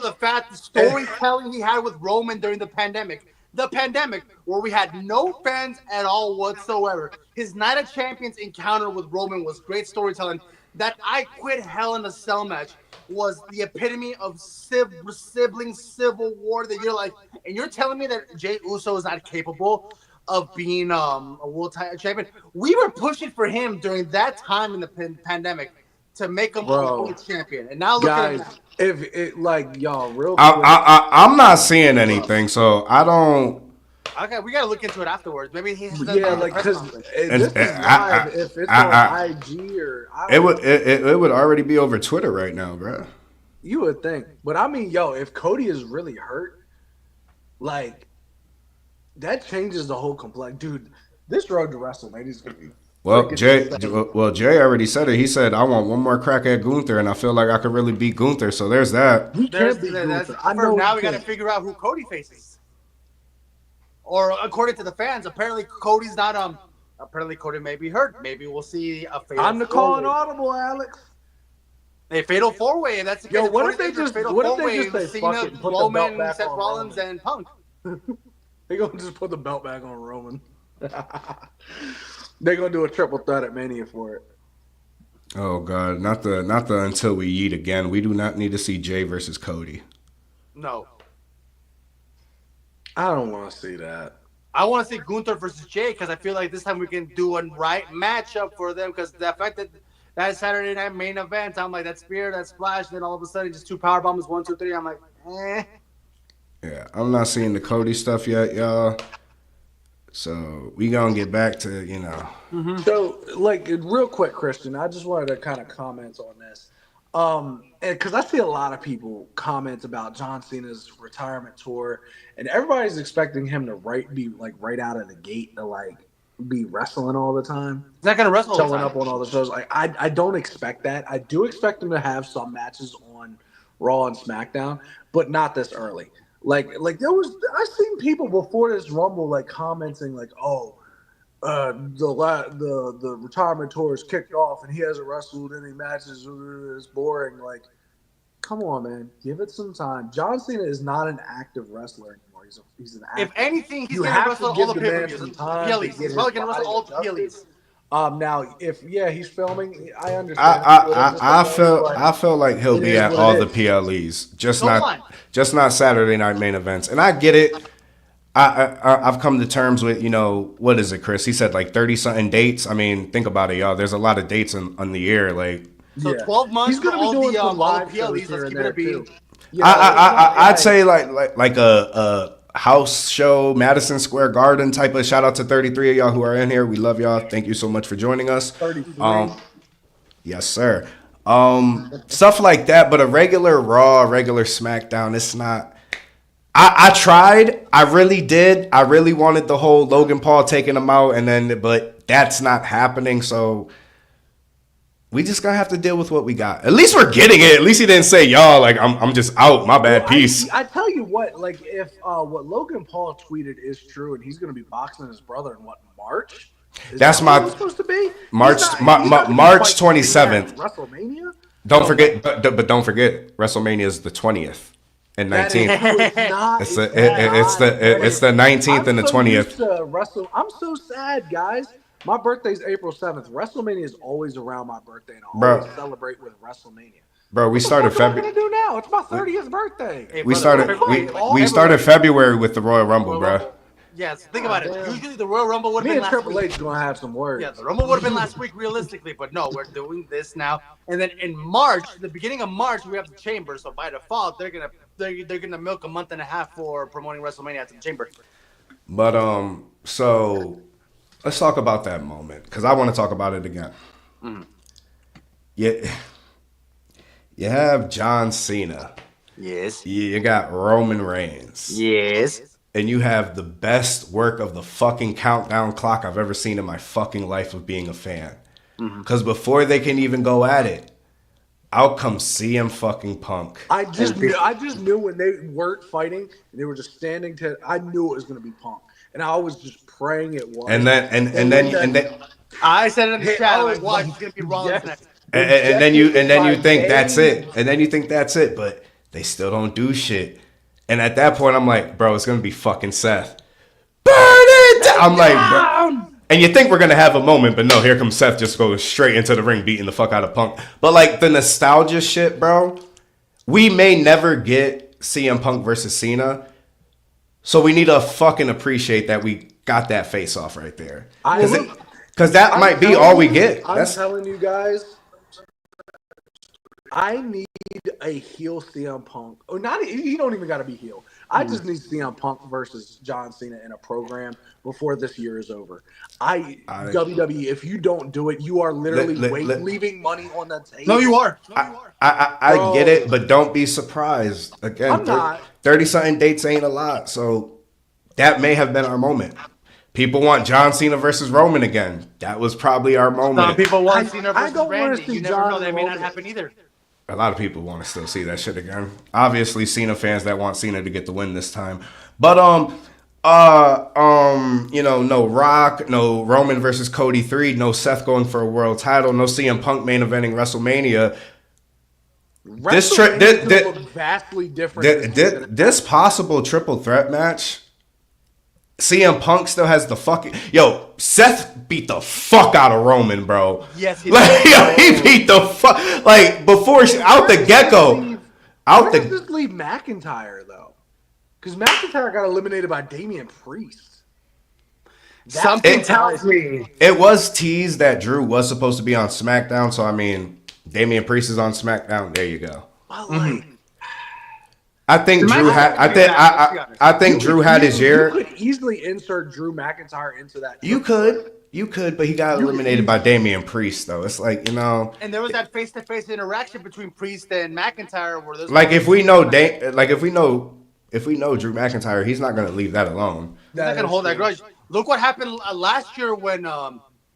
the fact the storytelling he had with Roman during the pandemic? The pandemic where we had no fans at all whatsoever. His Night of Champions encounter with Roman was great storytelling. That I Quit Hell in a Cell match was the epitome of sibling civil war that you're like, and you're telling me that Jey Uso is not capable of being a world title champion? We were pushing for him during that time in the pandemic to make him a world champion. And now look at him. If it y'all real quick. I'm not seeing anything, so I don't. Okay, we gotta look into it afterwards. Maybe he's because this is live. If it's on IG or it would already be over Twitter right now, bro. You would think, but I mean, if Cody is really hurt, like that changes the whole complex. Dude, this road to WrestleMania is gonna be. Jay already said it. He said, I want one more crack at Gunther, and I feel like I could really beat Gunther. So there's that. Now we got to figure out who Cody faces. Or according to the fans, apparently Cody's not apparently Cody may be hurt. Maybe we'll see a fatal. I'm the calling audible, Alex. A fatal four-way. That's the case. What if they just say Cena, fuck it, put Roman, the belt back Seth on Rollins, Roman. and Punk? They're gonna just put the belt back on Roman. They're gonna do a triple threat at Mania for it. Oh God, not the until we eat again. We do not need to see Jay versus Cody. No. I don't want to see that. I want to see Gunther versus Jay because I feel like this time we can do a right matchup for them because the fact that Saturday night main event, I'm like, that spear, that splash, then all of a sudden just two power bombs, 1, 2, 3. I'm like, eh. Yeah, I'm not seeing the Cody stuff yet, y'all. So we gonna get back to Mm-hmm. So real quick, Christian, I just wanted to kind of comment on this, because I see a lot of people comment about John Cena's retirement tour, and everybody's expecting him to be right out of the gate to be wrestling all the time. He's not gonna wrestle showing up on all the shows. I don't expect that. I do expect him to have some matches on Raw and SmackDown, but not this early. I've seen people before this Rumble commenting oh, the retirement tour is kicked off and he hasn't wrestled any matches. It's boring. Like, come on, man, give it some time. John Cena is not an active wrestler anymore. He's an actor. If anything, he's You going to have wrestle to all give the the man pay-per-views. some time PLEs. to get He's probably his going to wrestle all the body PLEs. Now, if he's filming, I understand. I feel like he'll be at all the PLEs, just not Saturday night main events. And I get it. I've come to terms with, what is it, Chris? He said like 30 something dates. I mean, think about it, y'all. There's a lot of dates on the year. Like, so 12 months. He's going to be doing some live PLEs. Let's keep it a beat. I'd say like a house show, Madison Square Garden type of. Shout out to 33 of y'all who are in here. We love y'all. Thank you so much for joining us. 33. Yes, sir. Stuff like that, but a regular Raw, regular SmackDown, it's not. I tried. I really did. I really wanted the whole Logan Paul taking him out, but that's not happening. So we just gonna have to deal with what we got. At least we're getting it. At least he didn't say, y'all, like I'm just out. My bad. Peace. I tell you what, like if what Logan Paul tweeted is true, and he's gonna be boxing his brother in March. That's my supposed to be March 27th. WrestleMania. Don't forget, but don't forget, WrestleMania is the 20th and 19th. It's the 19th and the 20th. I'm so sad, guys. My birthday's April 7th. WrestleMania is always around my birthday, and I always celebrate with WrestleMania. Bro, we started February. What am I gonna do now? It's my 30th birthday. Hey, we started February with the Royal Rumble, bro. Yes, think about it. Usually the Royal Rumble would have been last week. Triple H gonna have some words. Yeah, the Rumble would have been last week, realistically, but no, we're doing this now. And then in March, the beginning of March, we have the Chamber. So by default, they're gonna milk a month and a half for promoting WrestleMania at the Chamber. But so let's talk about that moment because I want to talk about it again. Yeah, you have John Cena. Yes. You got Roman Reigns. Yes. And you have the best work of the fucking countdown clock I've ever seen in my fucking life of being a fan. Because before they can even go at it, out comes CM fucking Punk. I just knew when they weren't fighting and they were just standing I knew it was going to be Punk, and I was just praying it was. And then I said it in the chat. Like, watch, it's going to be Rollins next. And then you think that's it. And then you think that's it, but they still don't do shit. And at that point, I'm like, bro, it's going to be fucking Seth. Burn it down! I'm like, bro. And you think we're going to have a moment, but no, here comes Seth just goes straight into the ring, beating the fuck out of Punk. But like the nostalgia shit, bro, we may never get CM Punk versus Cena. So we need to fucking appreciate that we got that face off right there. Because that might be all we get. I'm telling you guys, I need a heel CM Punk. Or not, you don't even got to be heel. I just need CM Punk versus John Cena in a program before this year is over. WWE, if you don't do it, you are literally leaving money on the table. No, you are. I get it, but don't be surprised. Again, I'm not. 30-something dates ain't a lot, so that may have been our moment. People want John Cena versus Roman again. That was probably our moment. Some people want Cena versus don't Randy. see You never John know. That may not Roman. happen either. A lot of people want to still see that shit again. Obviously, Cena fans that want Cena to get the win this time. But no Rock, no Roman versus Cody 3, no Seth going for a world title, no CM Punk main eventing WrestleMania. This vastly different. This possible triple threat match. CM Punk still has the fucking Seth beat the fuck out of Roman, bro. Yes, he did. He beat the fuck before out the get-go. Where does this leave McIntyre though? Because McIntyre got eliminated by Damian Priest. Something tells me it was teased that Drew was supposed to be on SmackDown. So I mean, Damian Priest is on SmackDown. There you go. Well, I think Drew had. I think Drew had his year. You could easily insert Drew McIntyre into that. You could, but he got eliminated by Damian Priest, though. It's like And there was that face-to-face interaction between Priest and McIntyre, where there's if we know Drew McIntyre, he's not gonna leave that alone. He's not gonna hold that grudge. Look what happened last year when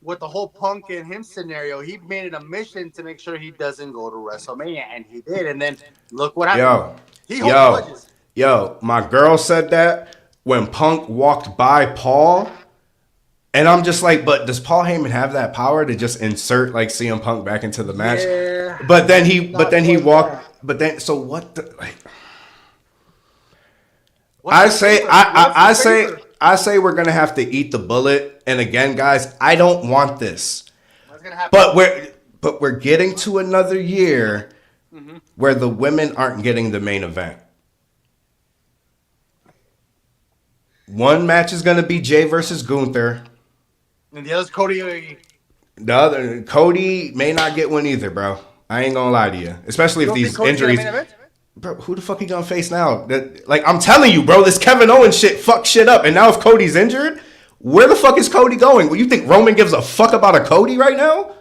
with the whole Punk and him scenario, he made it a mission to make sure he doesn't go to WrestleMania, and he did. And then look what happened. My girl said that when Punk walked by Paul, And I'm just like, but does Paul Heyman have that power to just insert like CM Punk back into the match? Yeah, But then he walked. that. But then, so what? Like, What's the favor? What's the favor? I say we're gonna have to eat the bullet. And again, guys, I don't want this. What's gonna happen? But we're getting to another year where the women aren't getting the main event. One match is gonna be Jey versus Gunther. And the other's Cody. The other Cody may not get one either, bro. I ain't gonna lie to you, especially if these injuries. Bro, who the fuck he gonna face now? Like I'm telling you, bro, this Kevin Owens shit fucked shit up. And now if Cody's injured, where the fuck is Cody going? Well, you think Roman gives a fuck about a Cody right now?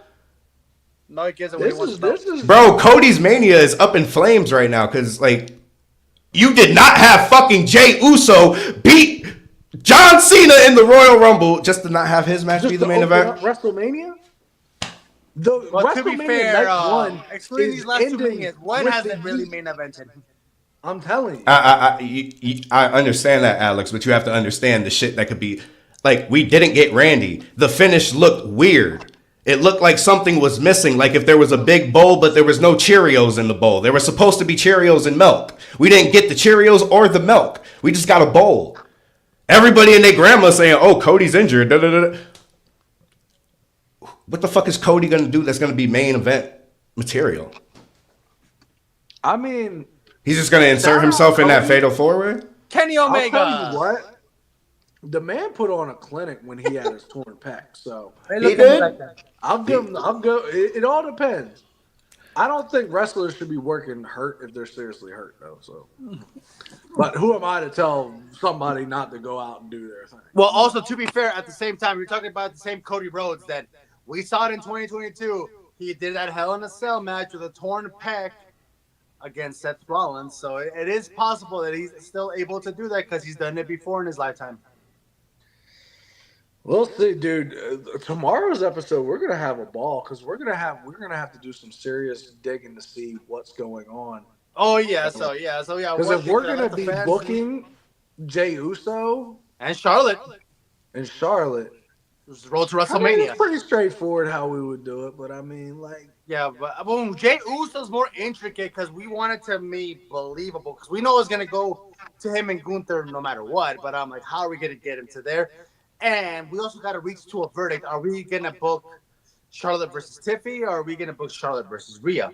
No, he gives it. Bro, Cody's mania is up in flames right now because like you did not have fucking Jey Uso beat John Cena in the Royal Rumble just to not have his match be the main event. WrestleMania? Well, to be fair, one excluding these last 2 Manias, one hasn't really main evented. I'm telling you. I understand that, Alex, but you have to understand the shit that could be like we didn't get Randy. The finish looked weird. It looked like something was missing, like if there was a big bowl, but there was no Cheerios in the bowl. There were supposed to be Cheerios and milk. We didn't get the Cheerios or the milk. We just got a bowl. Everybody and their grandma saying, "Oh, Cody's injured." Da, da, da. What the fuck is Cody gonna do that's gonna be main event material? I mean, he's just gonna insert himself in that fatal four-way. Kenny Omega. I'll tell you what. The man put on a clinic when he had his torn pec, so he did. I'll give him. It all depends. I don't think wrestlers should be working hurt if they're seriously hurt, though. So, but who am I to tell somebody not to go out and do their thing? Well, also to be fair, at the same time, you're talking about the same Cody Rhodes that we saw it in 2022. He did that Hell in a Cell match with a torn pec against Seth Rollins. So it is possible that he's still able to do that because he's done it before in his lifetime. We'll see, dude. Tomorrow's episode, we're gonna have a ball because we're gonna have to do some serious digging to see what's going on. Oh yeah, so. Because if we're gonna be booking Jey Uso and Charlotte, just road to WrestleMania. I mean, it's pretty straightforward how we would do it, but I mean, like, yeah, but Jey Uso's more intricate because we want it to be believable because we know it's gonna go to him and Gunther no matter what. But I'm like, how are we gonna get him to there? And we also got to reach to a verdict. Are we going to book Charlotte versus Tiffy, or are we going to book Charlotte versus Rhea?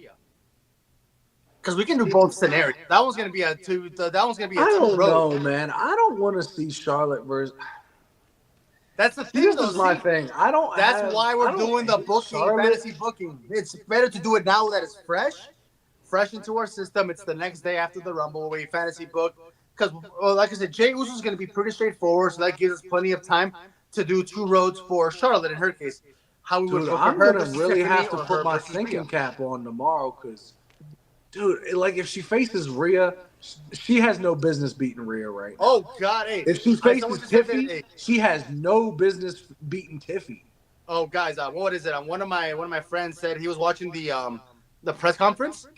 Because we can do both scenarios. That one's going to be a two. That one's going to be a two. I don't know, man. I don't want to see Charlotte versus. That's the thing. This is my thing. I don't. That's why we're doing the booking, fantasy booking. It's better to do it now that it's fresh into our system. It's the next day after the Rumble. We fantasy book. Because, like I said, Jey Uso is going to be pretty straightforward, so that gives us plenty of time to do two roads for Charlotte in her case. How we would book I'm her going to really have to put my thinking cap on tomorrow because, dude, like if she faces Rhea, she has no business beating Rhea right now. Oh, God. Hey, if she faces Tiffy, she has no business beating Tiffy. Oh, guys, what is it? One of my friends said he was watching the press conference.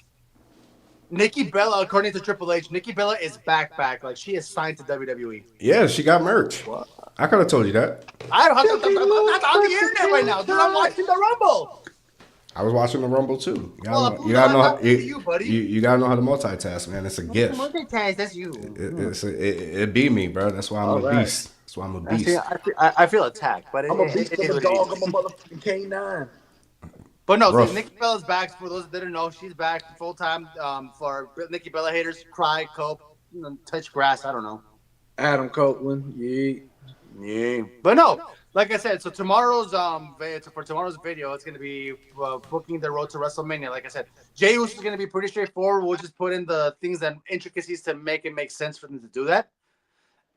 Nikki Bella, according to Triple H, Nikki Bella is back. Like, she is signed to WWE. Yeah, she got merch. What? I could have told you that. I don't have to. That's on the internet right now. Dude, I'm watching the Rumble. I was watching the Rumble, too. You gotta know how to multitask, man. It's a gift. Multitask, that's you. It be me, bro. That's why I'm a beast. That's why I'm a beast. I feel attacked, but I'm a beast of a dog. I'm a motherfucking K9. But no, see, Nikki Bella's back. For those that didn't know, she's back full time. For Nikki Bella haters, cry, cope, touch grass. I don't know. Adam Copeland, yeah. But no, like I said, so tomorrow's for tomorrow's video, it's gonna be booking the road to WrestleMania. Like I said, Jey Uso is gonna be pretty straightforward. We'll just put in the things and intricacies to make it make sense for them to do that.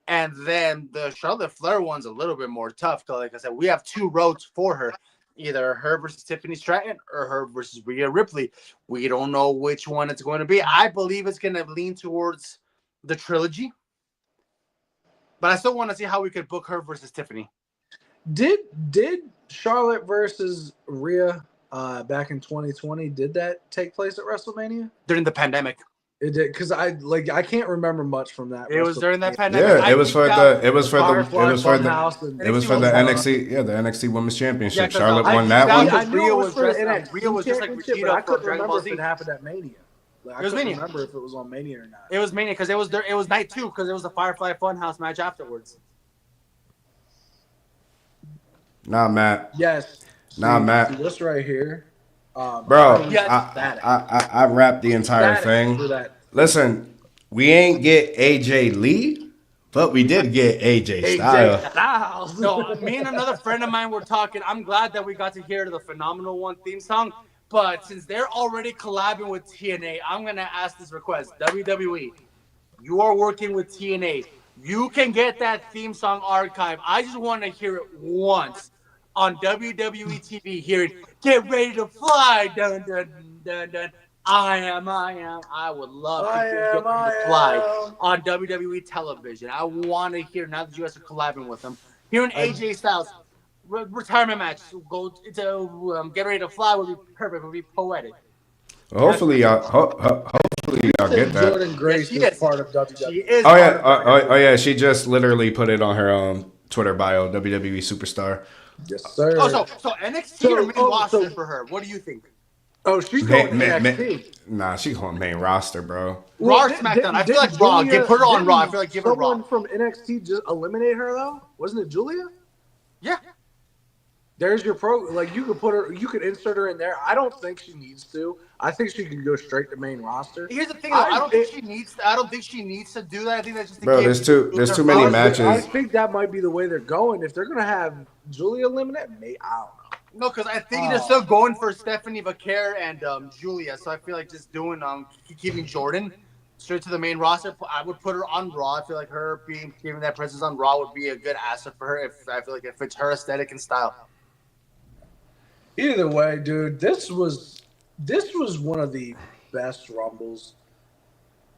And then the Charlotte Flair one's a little bit more tough. Cause like I said, we have two roads for her. Either her versus Tiffany Stratton or her versus Rhea Ripley. We don't know which one it's going to be. I believe it's going to lean towards the trilogy. But I still want to see how we could book her versus Tiffany. Did Charlotte versus Rhea back in 2020, did that take place at WrestleMania? During the pandemic. It did because I can't remember much from that. It was during that pandemic. Yeah, it was for the NXT the NXT Women's Championship. Charlotte won that one. I knew Rio it was for the NXT Rio was just like Championship, Vegeta but I couldn't from Dragon remember Ball if it Z. happened at Mania. Like, It was I couldn't Mania. remember if it was on Mania or not. It was Mania because it was night 2 because it was the Firefly Funhouse match afterwards. Nah, Matt. Yes. Matt. See this right here, Bro, Yeah. I wrapped the entire thing. Listen, we ain't get AJ Lee, but we did get AJ Styles. No, me and another friend of mine were talking. I'm glad that we got to hear the Phenomenal One theme song, but since they're already collabing with TNA, I'm gonna ask this request: WWE, you are working with TNA. You can get that theme song archive. I just want to hear it once on WWE TV. Hear it. Get ready to fly. Dun dun dun dun. I am. I would love to get ready to fly on WWE television. I want to hear, now that you guys are collabing with them, hearing AJ Styles retirement match go to get ready to fly would be perfect. Would be poetic. Well, hopefully y'all get that. Jordan Grace is part of WWE. She is. Oh yeah. She just literally put it on her Twitter bio. WWE superstar. Yes, sir. Oh, so NXT or main roster for her? What do you think? Oh, she's going to NXT. Nah, she's going main roster, bro. Raw or SmackDown? I feel like Raw. Put her on Raw. I feel like give her Raw. Someone from NXT just eliminate her though? Wasn't it Julia? Yeah. There's your pro. Like you could put her, you could insert her in there. I don't think she needs to. I think she could go straight to main roster. Here's the thing, though. I don't think she needs to do that. I think that's just bro. There's too many matches. I think that might be the way they're going. If they're gonna have Julia eliminate, I don't know. No, because I think they're still going for Stephanie Vaquer and Julia. So I feel like just doing keeping Jordan straight to the main roster. I would put her on Raw. I feel like her giving that presence on Raw would be a good asset for her. If I feel like it fits her aesthetic and style. Either way, dude, this was one of the best Rumbles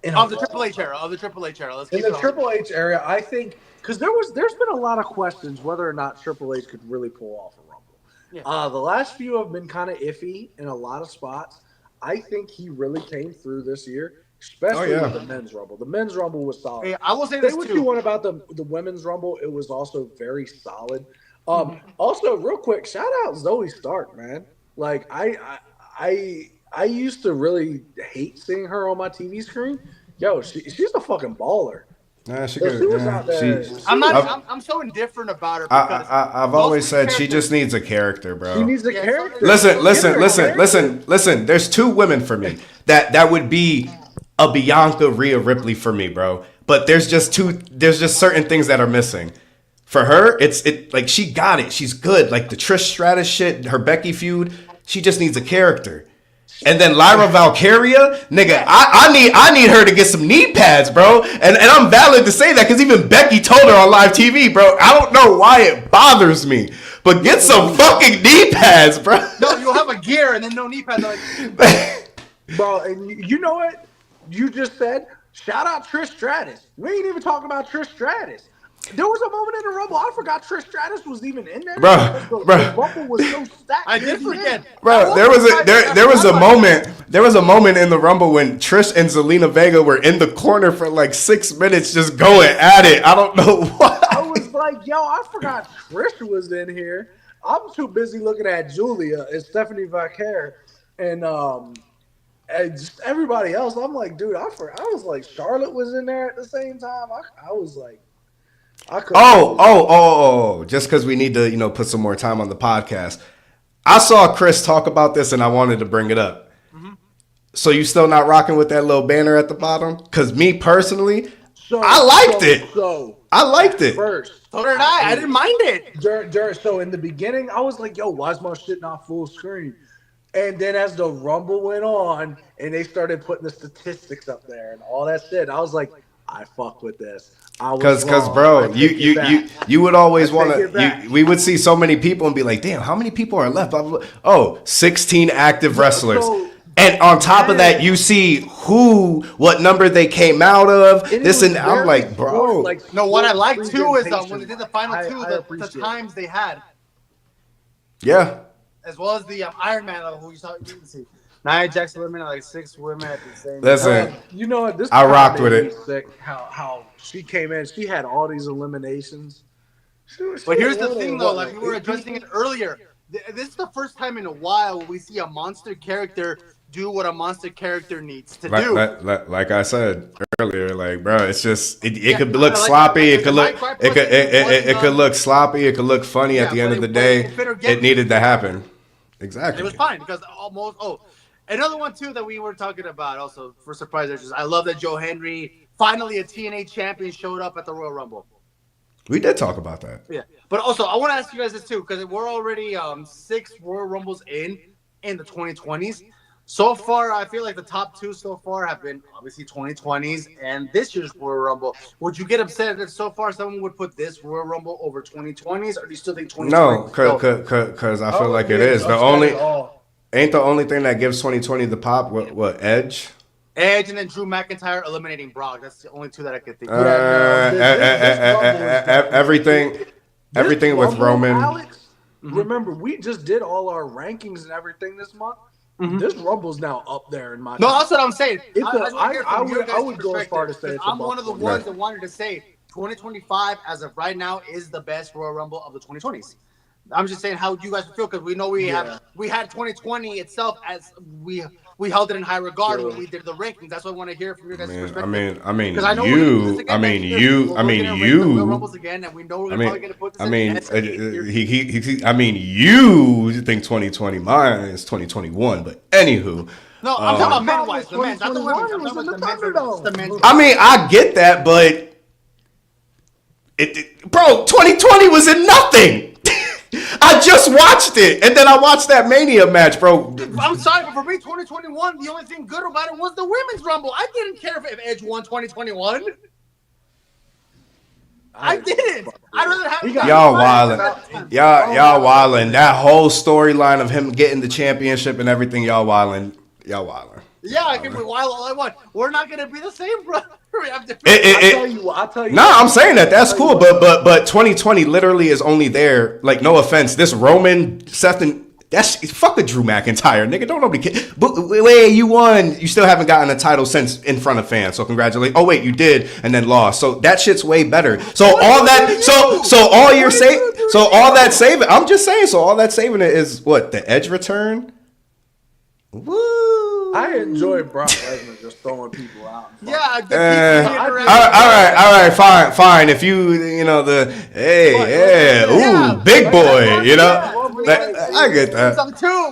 of the Triple H era. Let's keep in the Triple H era. I think because there's been a lot of questions whether or not Triple H could really pull off a Rumble. Yeah. The last few have been kind of iffy in a lot of spots. I think he really came through this year, especially with the men's Rumble. The men's Rumble was solid. Hey, I will say this what too. you want about the women's Rumble, it was also very solid. Also, real quick, shout out Zoe Stark, man. Like I used to really hate seeing her on my TV screen. Yo, she's a fucking baller. Nah, she was out there. I'm so indifferent about her. Because I've always said she just needs a character, bro. She needs a character. Listen. There's two women for me that would be a Bianca Rhea Ripley for me, bro. But there's just certain things that are missing. For her, it's like she got it. She's good. Like the Trish Stratus shit, her Becky feud. She just needs a character. And then Lyra Valkyria, nigga, I need her to get some knee pads, bro. And I'm valid to say that because even Becky told her on live TV, bro. I don't know why it bothers me, but get some fucking knee pads, bro. No, you'll have a gear and then no knee pads. Bro, and you know what? You just said, shout out Trish Stratus. We ain't even talking about Trish Stratus. There was a moment in the Rumble, I forgot Trish Stratus was even in there. The Rumble was so stacked. I did forget. Bro, there was a moment in the Rumble when Trish and Zelina Vega were in the corner for like 6 minutes just going at it. I don't know why. I was like, yo, I forgot Trish was in here. I'm too busy looking at Julia and Stephanie Vaquer and just everybody else. I'm like, dude, I was like, Charlotte was in there at the same time. I was like, just because we need to, put some more time on the podcast. I saw Chris talk about this and I wanted to bring it up. Mm-hmm. So you still not rocking with that little banner at the bottom? Because me personally, I liked it. I liked it. First. So did I. I didn't mind it. So in the beginning, I was like, yo, why is my shit not full screen? And then as the Rumble went on and they started putting the statistics up there and all that shit, I was like, I fuck with this. Because bro, you would always want to. We would see so many people and be like, damn, how many people are left? Blah, blah, blah. Oh, 16 active wrestlers. And on top of that, you see what number they came out of. I'm like, bro. What I like too is when they did the final two, the times they had. Yeah. As well as the Iron Man who you saw. Nia Jax eliminated like 6 women at the same time. Listen, you know what? This I rocked with made me it. sick how she came in. She had all these eliminations. But here's the thing, though. Like we were addressing it earlier. This is the first time in a while we see a monster character do what a monster character needs to do. Like I said earlier, like bro, it's just it could look sloppy. It could look sloppy. It could look funny. At the end of the day, it needed to happen. Exactly. It was fine because almost. Oh, another one too that we were talking about. Also for surprise entrance, I love that Hendry, finally a TNA champion, showed up at the Royal Rumble. We did talk about that. Yeah, but also I want to ask you guys this too because we're already 6 Royal Rumbles in the 2020s. So far, I feel like the top 2 so far have been obviously 2020s and this year's Royal Rumble. Would you get upset if so far someone would put this Royal Rumble over 2020s, or do you still think 2020? No, because I feel like it is the only thing that gives 2020 the pop. What Edge? Edge and then Drew McIntyre eliminating Brock. That's the only 2 that I could think of. Everything with Roman. Alex, remember, we just did all our rankings and everything this month. Mm-hmm. This Rumble's now up there in my. No, that's what I'm saying. I would go as far to say I'm one of the ones that wanted to say 2025 as of right now is the best Royal Rumble of the 2020s. I'm just saying how you guys feel because we know we had 2020 itself as we held it in high regard when we did the rankings. That's what I want to hear from your guys' perspective. I mean, you. Rumbles again, and we know we're probably going to put this. You think 2020. Mine is 2021. But anywho. No, I'm talking about men-wise. The men, not the women. I'm talking about the men. I mean, I get that, but bro, 2020 was in nothing. I just watched it, and then I watched that Mania match, bro. I'm sorry, but for me, 2021, the only thing good about it was the Women's Rumble. I didn't care if Edge won 2021. I didn't. I'd rather have y'all wildin'. Y'all wildin'. That whole storyline of him getting the championship and everything, y'all wildin'. Yeah, I can be wild all I want. We're not gonna be the same, bro. I'll tell you. Nah, I'm saying that's cool, but 2020 literally is only there. Like, no offense, this Roman Seth and fuck with Drew McIntyre, nigga. Don't nobody care. But wait, you won. You still haven't gotten a title since in front of fans. So congratulations. Oh wait, you did and then lost. So that shit's way better. So all that. So all you're saying. So all that saving. I'm just saying. So all that saving it is what the Edge return. Woo. I enjoy Brock Lesnar just throwing people out. Yeah. All right, fine. If you big boy, I get that.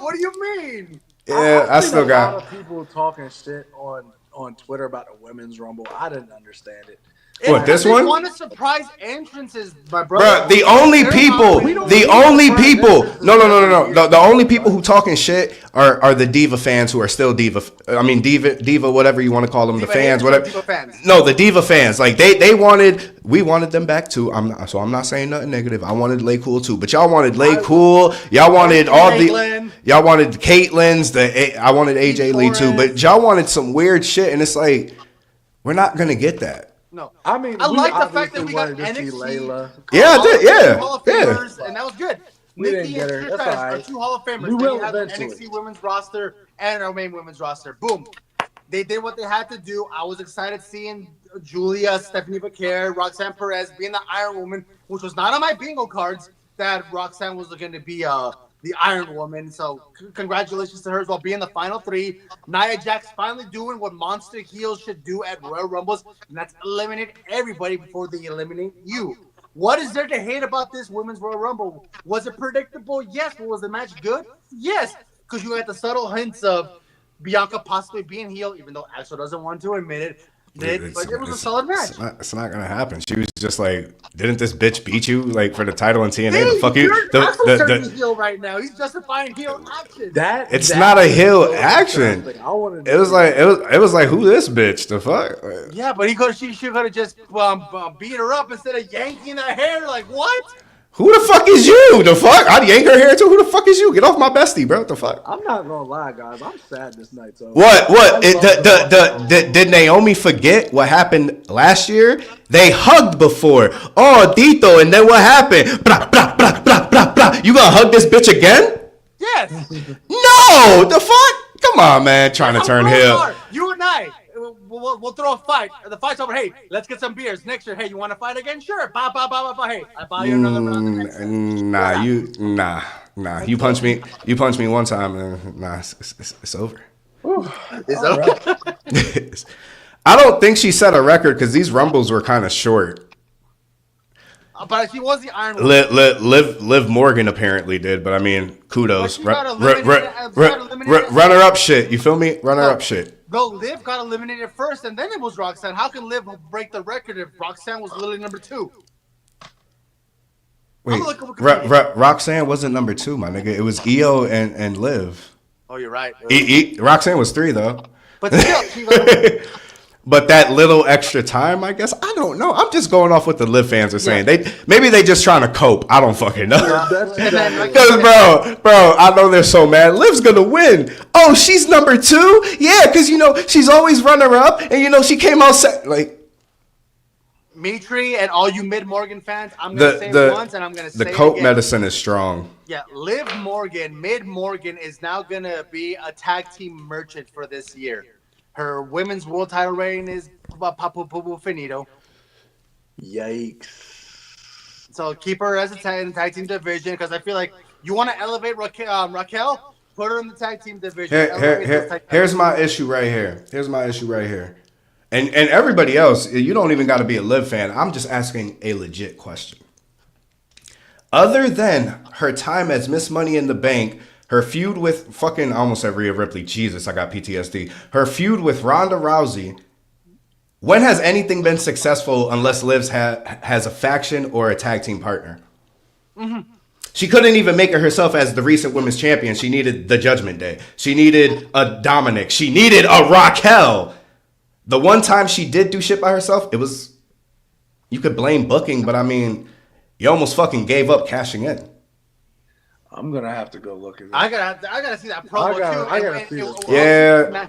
What do you mean? Yeah, I still got a lot of people talking shit on Twitter about the Women's Rumble. I didn't understand it. What, this one? They want to surprise entrances, my brother. Bro, the only people. No. The only people who talking shit are the Diva fans who are still Diva. I mean, Diva, whatever you want to call them, the fans, whatever. Diva fans. No, the Diva fans. Like we wanted them back too. I'm not saying nothing negative. I wanted Lay Cool too, but y'all wanted Lay Cool. Y'all wanted y'all wanted Caitlyn's. I wanted AJ Lee too, but y'all wanted some weird shit, and it's like we're not gonna get that. No, I mean, I like the fact that we got NXT. Layla. Yeah, I did. Yeah, Hall of Famers, and that was good. We Nikki didn't get her. and That's Trish all are right. 2 Hall of Famers. We will have eventually. NXT women's roster and our main women's roster. Boom. They did what they had to do. I was excited seeing Julia, Stephanie Becerra, Roxanne Perez being the Iron Woman, which was not on my bingo cards that Roxanne was going to be the Iron Woman. So congratulations to her as well, being the final 3. Nia Jax finally doing what monster heels should do at Royal Rumbles, and that's eliminate everybody before they eliminate you. What is there to hate about this Women's Royal Rumble? Was it predictable? Yes. But was the match good? Yes. Because you had the subtle hints of Bianca possibly being heel, even though Axel doesn't want to admit it. But it was a solid match. It's not gonna happen. She was just like, "Didn't this bitch beat you like for the title in TNA?" Hey, Fuck you. Axel's heel right now. He's justifying heel action. It's not a heel action. It was like who this bitch? The fuck? Yeah, but she could have just beat her up instead of yanking her hair. Like what? Who the fuck is you? The fuck? I'd yank her hair too. Who the fuck is you? Get off my bestie, bro. What the fuck? I'm not gonna lie, guys. I'm sad this night's over. What? Did Naomi forget what happened last year? They hugged before. Oh, Dito, and then what happened? Blah, blah, blah, blah, blah, blah. You gonna hug this bitch again? Yes. No, the fuck? Come Come on, man. Trying to turn heel. You and I, we'll throw a fight. The fight's over. Hey, let's get some beers. Next year, hey, you want to fight again? Sure. Ba, ba, ba, ba, ba. Hey, I buy you another round the next year. Nah. You punch me one time, and it's over. It's over. Right. I don't think she set a record because these Rumbles were kind of short. But she was the Iron Woman. Liv Morgan apparently did, but I mean, kudos. Runner up shit. You feel me? Runner up shit. No, Liv got eliminated first, and then it was Roxanne. How can Liv break the record if Roxanne was literally number 2? Wait, Roxanne wasn't number 2, my nigga. It was Io and Liv. Oh, you're right. Roxanne was 3 though. But still, but that little extra time, I guess. I don't know. I'm just going off what the Liv fans are saying. Maybe they just trying to cope. I don't fucking know. Because bro, I know they're so mad. Liv's gonna win. Oh, she's number 2? Yeah, because she's always runner up, and she came out like. Mitri and all you Mid Morgan fans, I'm gonna say it once and I'm gonna say it again. The cope medicine is strong. Yeah, Mid Morgan is now gonna be a tag team merchant for this year. Her women's world title reign is papu finito. Yikes. So keep her as a tag team division because I feel like you want to elevate Raquel, put her in the tag team division. Here's my issue right here. And everybody else, you don't even got to be a Liv fan. I'm just asking a legit question. Other than her time as Miss Money in the Bank, her feud with fucking, I almost said Rhea Ripley. Jesus, I got PTSD. Her feud with Ronda Rousey. When has anything been successful unless Liv has a faction or a tag team partner? Mm-hmm. She couldn't even make it herself as the recent women's champion. She needed the Judgment Day. She needed a Dominic. She needed a Raquel. The one time she did do shit by herself, it was, you could blame booking, but I mean, you almost fucking gave up cashing in. I'm gonna have to go look at it. I gotta see that promo too. I gotta see this. Yeah.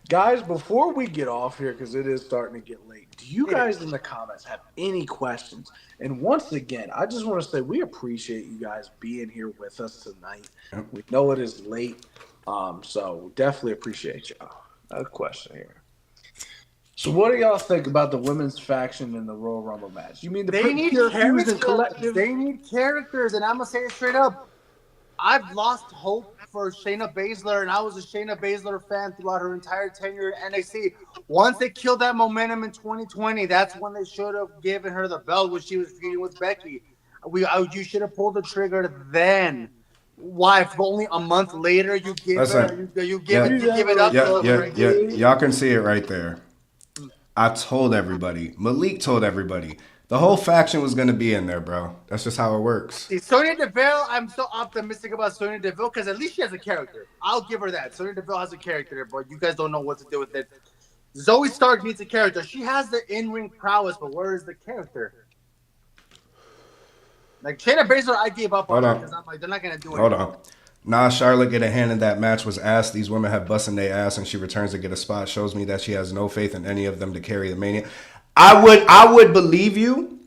Guys, before we get off here, because it is starting to get late, do you guys in the comments have any questions? And once again, I just want to say we appreciate you guys being here with us tonight. Yep. We know it is late, so we definitely appreciate y'all. I have a question here. So what do y'all think about the women's faction in the Royal Rumble match? You mean they need characters? They need characters, and I'm gonna say it straight up. I've lost hope for Shayna Baszler, and I was a Shayna Baszler fan throughout her entire tenure at NXT. Once they killed that momentum in 2020, that's when they should have given her the belt when she was feuding with Becky. You should have pulled the trigger then. Why? If only a month later you give it up. Y'all can see it right there. I told everybody. Malik told everybody. The whole faction was going to be in there, bro. That's just how it works. See, Sonya Deville, I'm so optimistic about Sonya Deville because at least she has a character. I'll give her that. Sonya Deville has a character, but you guys don't know what to do with it. Zoe Stark needs a character. She has the in-ring prowess, but where is the character? Like, Shayna Baszler, I gave up on her because I'm like, they're not going to do it. Hold on. Charlotte get a hand in that match was asked. These women have busting their ass, and she returns to get a spot. Shows me that she has no faith in any of them to carry the Mania. I would believe you,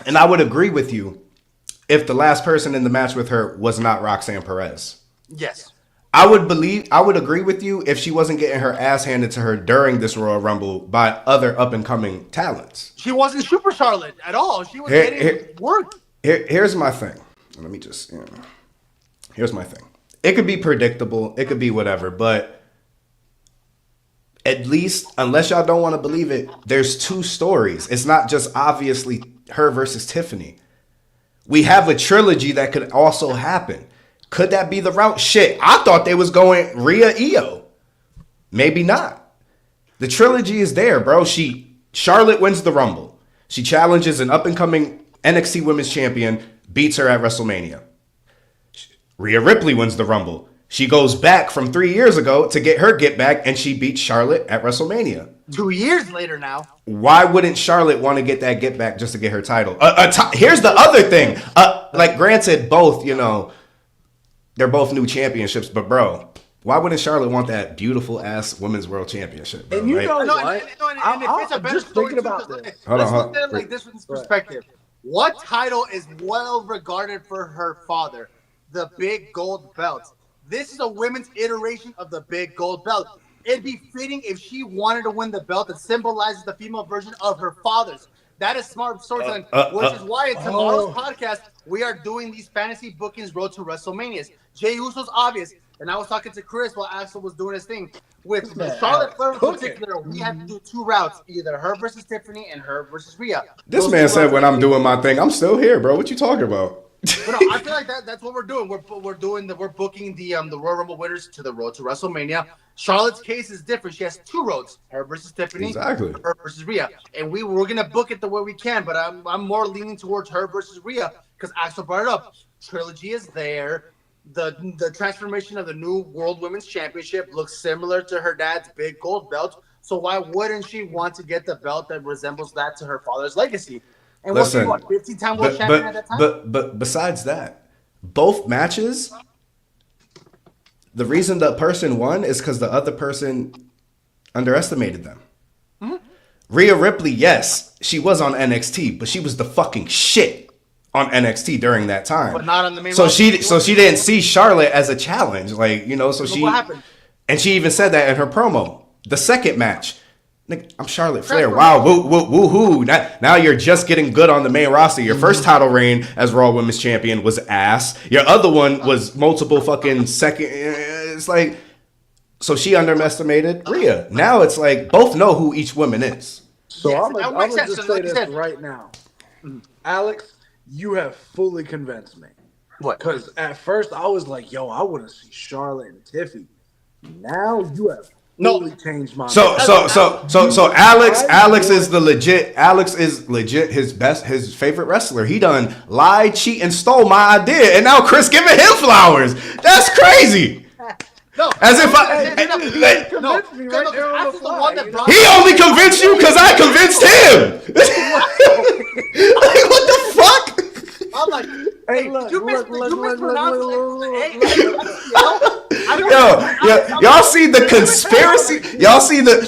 and I would agree with you if the last person in the match with her was not Roxanne Perez. Yes. I would agree with you if she wasn't getting her ass handed to her during this Royal Rumble by other up-and-coming talents. She wasn't Super Charlotte at all. She was getting work. Here's my thing. Let me just, here's my thing. It could be predictable. It could be whatever, but at least, unless y'all don't want to believe it, there's two stories. It's not just obviously her versus Tiffany. We have a trilogy that could also happen. Could that be the route? Shit, I thought they was going Rhea Io. Maybe not. The trilogy is there, bro. Charlotte wins the Rumble. She challenges an up-and-coming NXT Women's Champion, beats her at WrestleMania. Rhea Ripley wins the Rumble. She goes back from 3 years ago to get her get back, and she beats Charlotte at WrestleMania. 2 years later now. Why wouldn't Charlotte want to get that get back just to get her title? Here's the other thing. Like granted, both, they're both new championships, but bro, why wouldn't Charlotte want that beautiful ass women's world championship? Bro? And know what? I'm just thinking about this. Let's look at it like this from this perspective. What title is well regarded for her father? The big gold belt. This is a women's iteration of the big gold belt. It'd be fitting if she wanted to win the belt that symbolizes the female version of her father's. That is smart storytelling, which is why in tomorrow's podcast, we are doing these fantasy bookings road to WrestleManias. Jey Uso's obvious, and I was talking to Chris while Axel was doing his thing. With Charlotte Flair in particular, we have to do 2 routes, either her versus Tiffany and her versus Rhea. This man said when I'm doing my thing, I'm still here, bro. What you talking about? But no, I feel like that's what we're doing. We're booking the Royal Rumble winners to the road to WrestleMania. Charlotte's case is different. She has 2 roads: her versus Tiffany, exactly, her versus Rhea. And we're gonna book it the way we can. But I'm more leaning towards her versus Rhea because Axel brought it up. Trilogy is there. The transformation of the new World Women's Championship looks similar to her dad's big gold belt. So why wouldn't she want to get the belt that resembles that to her father's legacy? And listen, what 15-time world champion at that time? But besides that, both matches, the reason the person won is because the other person underestimated them. Mm-hmm. Rhea Ripley, yes, she was on NXT, but she was the fucking shit on NXT during that time. But not on the main so she didn't see Charlotte as a challenge, like, you know, so what happened? And she even said that in her promo. The second match, I'm Charlotte Flair. Wow, woo-hoo. Now you're just getting good on the main roster. Your first title reign as Raw Women's Champion was ass. Your other one was multiple fucking second. It's like, so she underestimated Rhea. Now it's like, both know who each woman is. So I'm going to just say this right now. Alex, you have fully convinced me. What? Because at first I was like, yo, I want to see Charlotte and Tiffy. Now you have changed my mind. So Alex is legit his favorite wrestler. He done lied, cheat, and stole my idea, and now Chris giving him flowers. That's crazy. No, as if he only convinced you because I convinced him. Like, what the fuck? I'm like, hey, look, you mispronounced y'all see the conspiracy?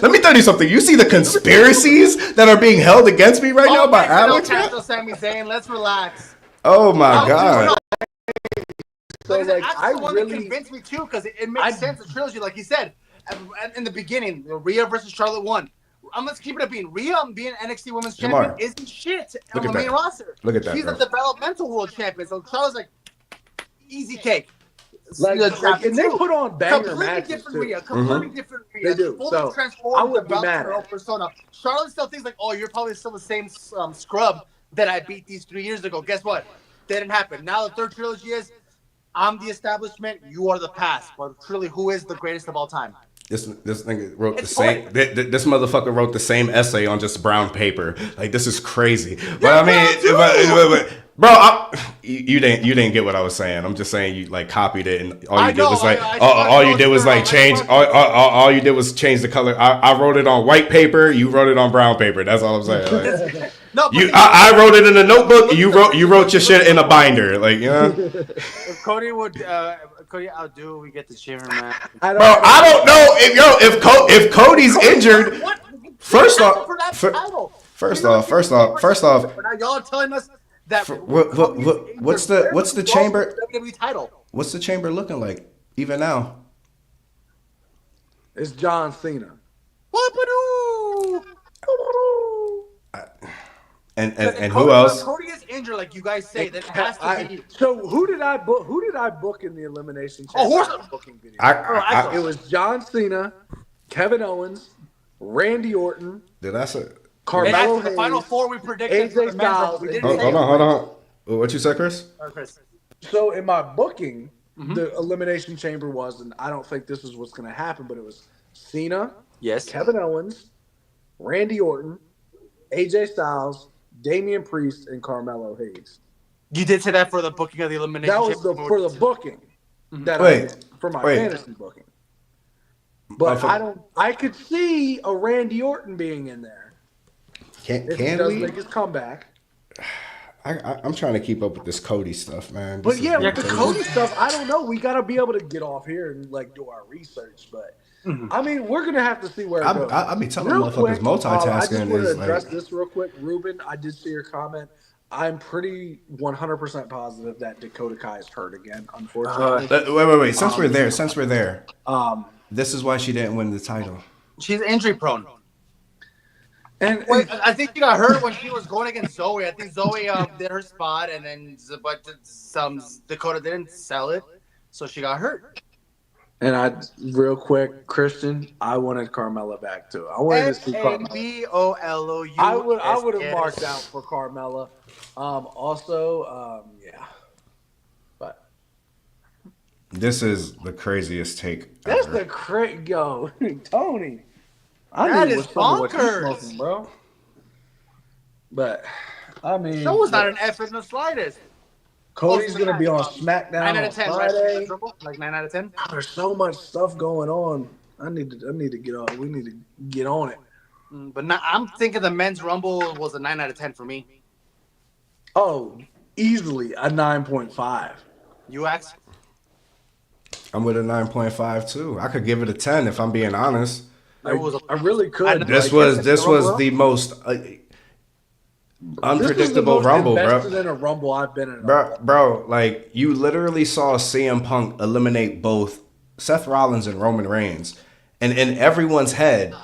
Let me tell you something. You see the conspiracies that are being held against me right now by Alex? Sami Zayn, let's relax. Oh my God. So like, I really convinced me too because it makes sense. The trilogy, like you said, in the beginning, Rhea versus Charlotte won. Let's keep it up being Rhea being NXT Women's Champion isn't shit on the main roster. Look at that. She's a developmental world champion. So Charlotte's like easy cake. And they put on banger matches too. Completely different Rhea. They do. So I would be mad. Her own persona. Charlotte still thinks like, oh, you're probably still the same scrub that I beat these 3 years ago. Guess what? Didn't happen. Now the third trilogy is, I'm the establishment, you are the past. But truly, who is the greatest of all time? This nigga wrote the same. This motherfucker wrote the same essay on just brown paper. Like, this is crazy. But I mean, bro, you didn't get what I was saying. I'm just saying you like copied it, and all you did was like all you did was like change. All you did was change the color. I wrote it on white paper. You wrote it on brown paper. That's all I'm saying. Like, I wrote it in a notebook. You wrote your shit in a binder. Like, you know. If Cody would. Cody outdo, we get the shiver, man. I don't know if Cody's injured. First off, now y'all are telling us that what's the chamber? WWE title. What's the chamber looking like even now? It's John Cena. And who else? Cody is injured, like you guys say. That has to be. So who did I book? Who did I book in the elimination chamber booking video? It was John Cena, Kevin Owens, Randy Orton. Did I say Carmelo Hayes? The final 4 we predicted. AJ Styles. Hold on. What you said, Chris? So in my booking, the elimination chamber was, and I don't think this is what's going to happen, but it was Cena, Kevin Owens, Randy Orton, AJ Styles, Damian Priest, and Carmelo Hayes. You did say that for the booking of the elimination. That was for the booking. For my fantasy booking. But I could see a Randy Orton being in there. Can he does make his comeback. I'm trying to keep up with this Cody stuff, man. With the Cody stuff, I don't know. We got to be able to get off here and like do our research, but. I mean, we're gonna have to see where it goes. I be telling motherfuckers multitasking. I just want to address this real quick, Ruben. I did see your comment. I'm pretty 100% positive that Dakota Kai is hurt again, unfortunately. Wait. Since we're there. This is why she didn't win the title. She's injury prone. And I think she got hurt when she was going against Zoe. I think Zoe did her spot, and then some Dakota didn't sell it, so she got hurt. And real quick, Christian, I wanted Carmella back too. I wanted to see Carmella. B-O-L-O-U. I would have marked out for Carmella. Yeah. But this is the craziest take. That's ever. Tony. That is bonkers, smoking, bro. But I mean, that was not an effort in the slightest. Cody's gonna be on SmackDown 9 out of 10, on Friday. right? Like 9 out of 10. There's so much stuff going on. I need to get on. We need to get on it. But now, I'm thinking the men's Rumble was a 9 out of 10 for me. Oh, easily a 9.5. You ask? I'm with a 9.5 too. I could give it a 10 if I'm being honest. I really could. This was the most unpredictable Rumble, bro. This is the most invested in a Rumble I've been in. Bro, like you literally saw CM Punk eliminate both Seth Rollins and Roman Reigns, and in everyone's head,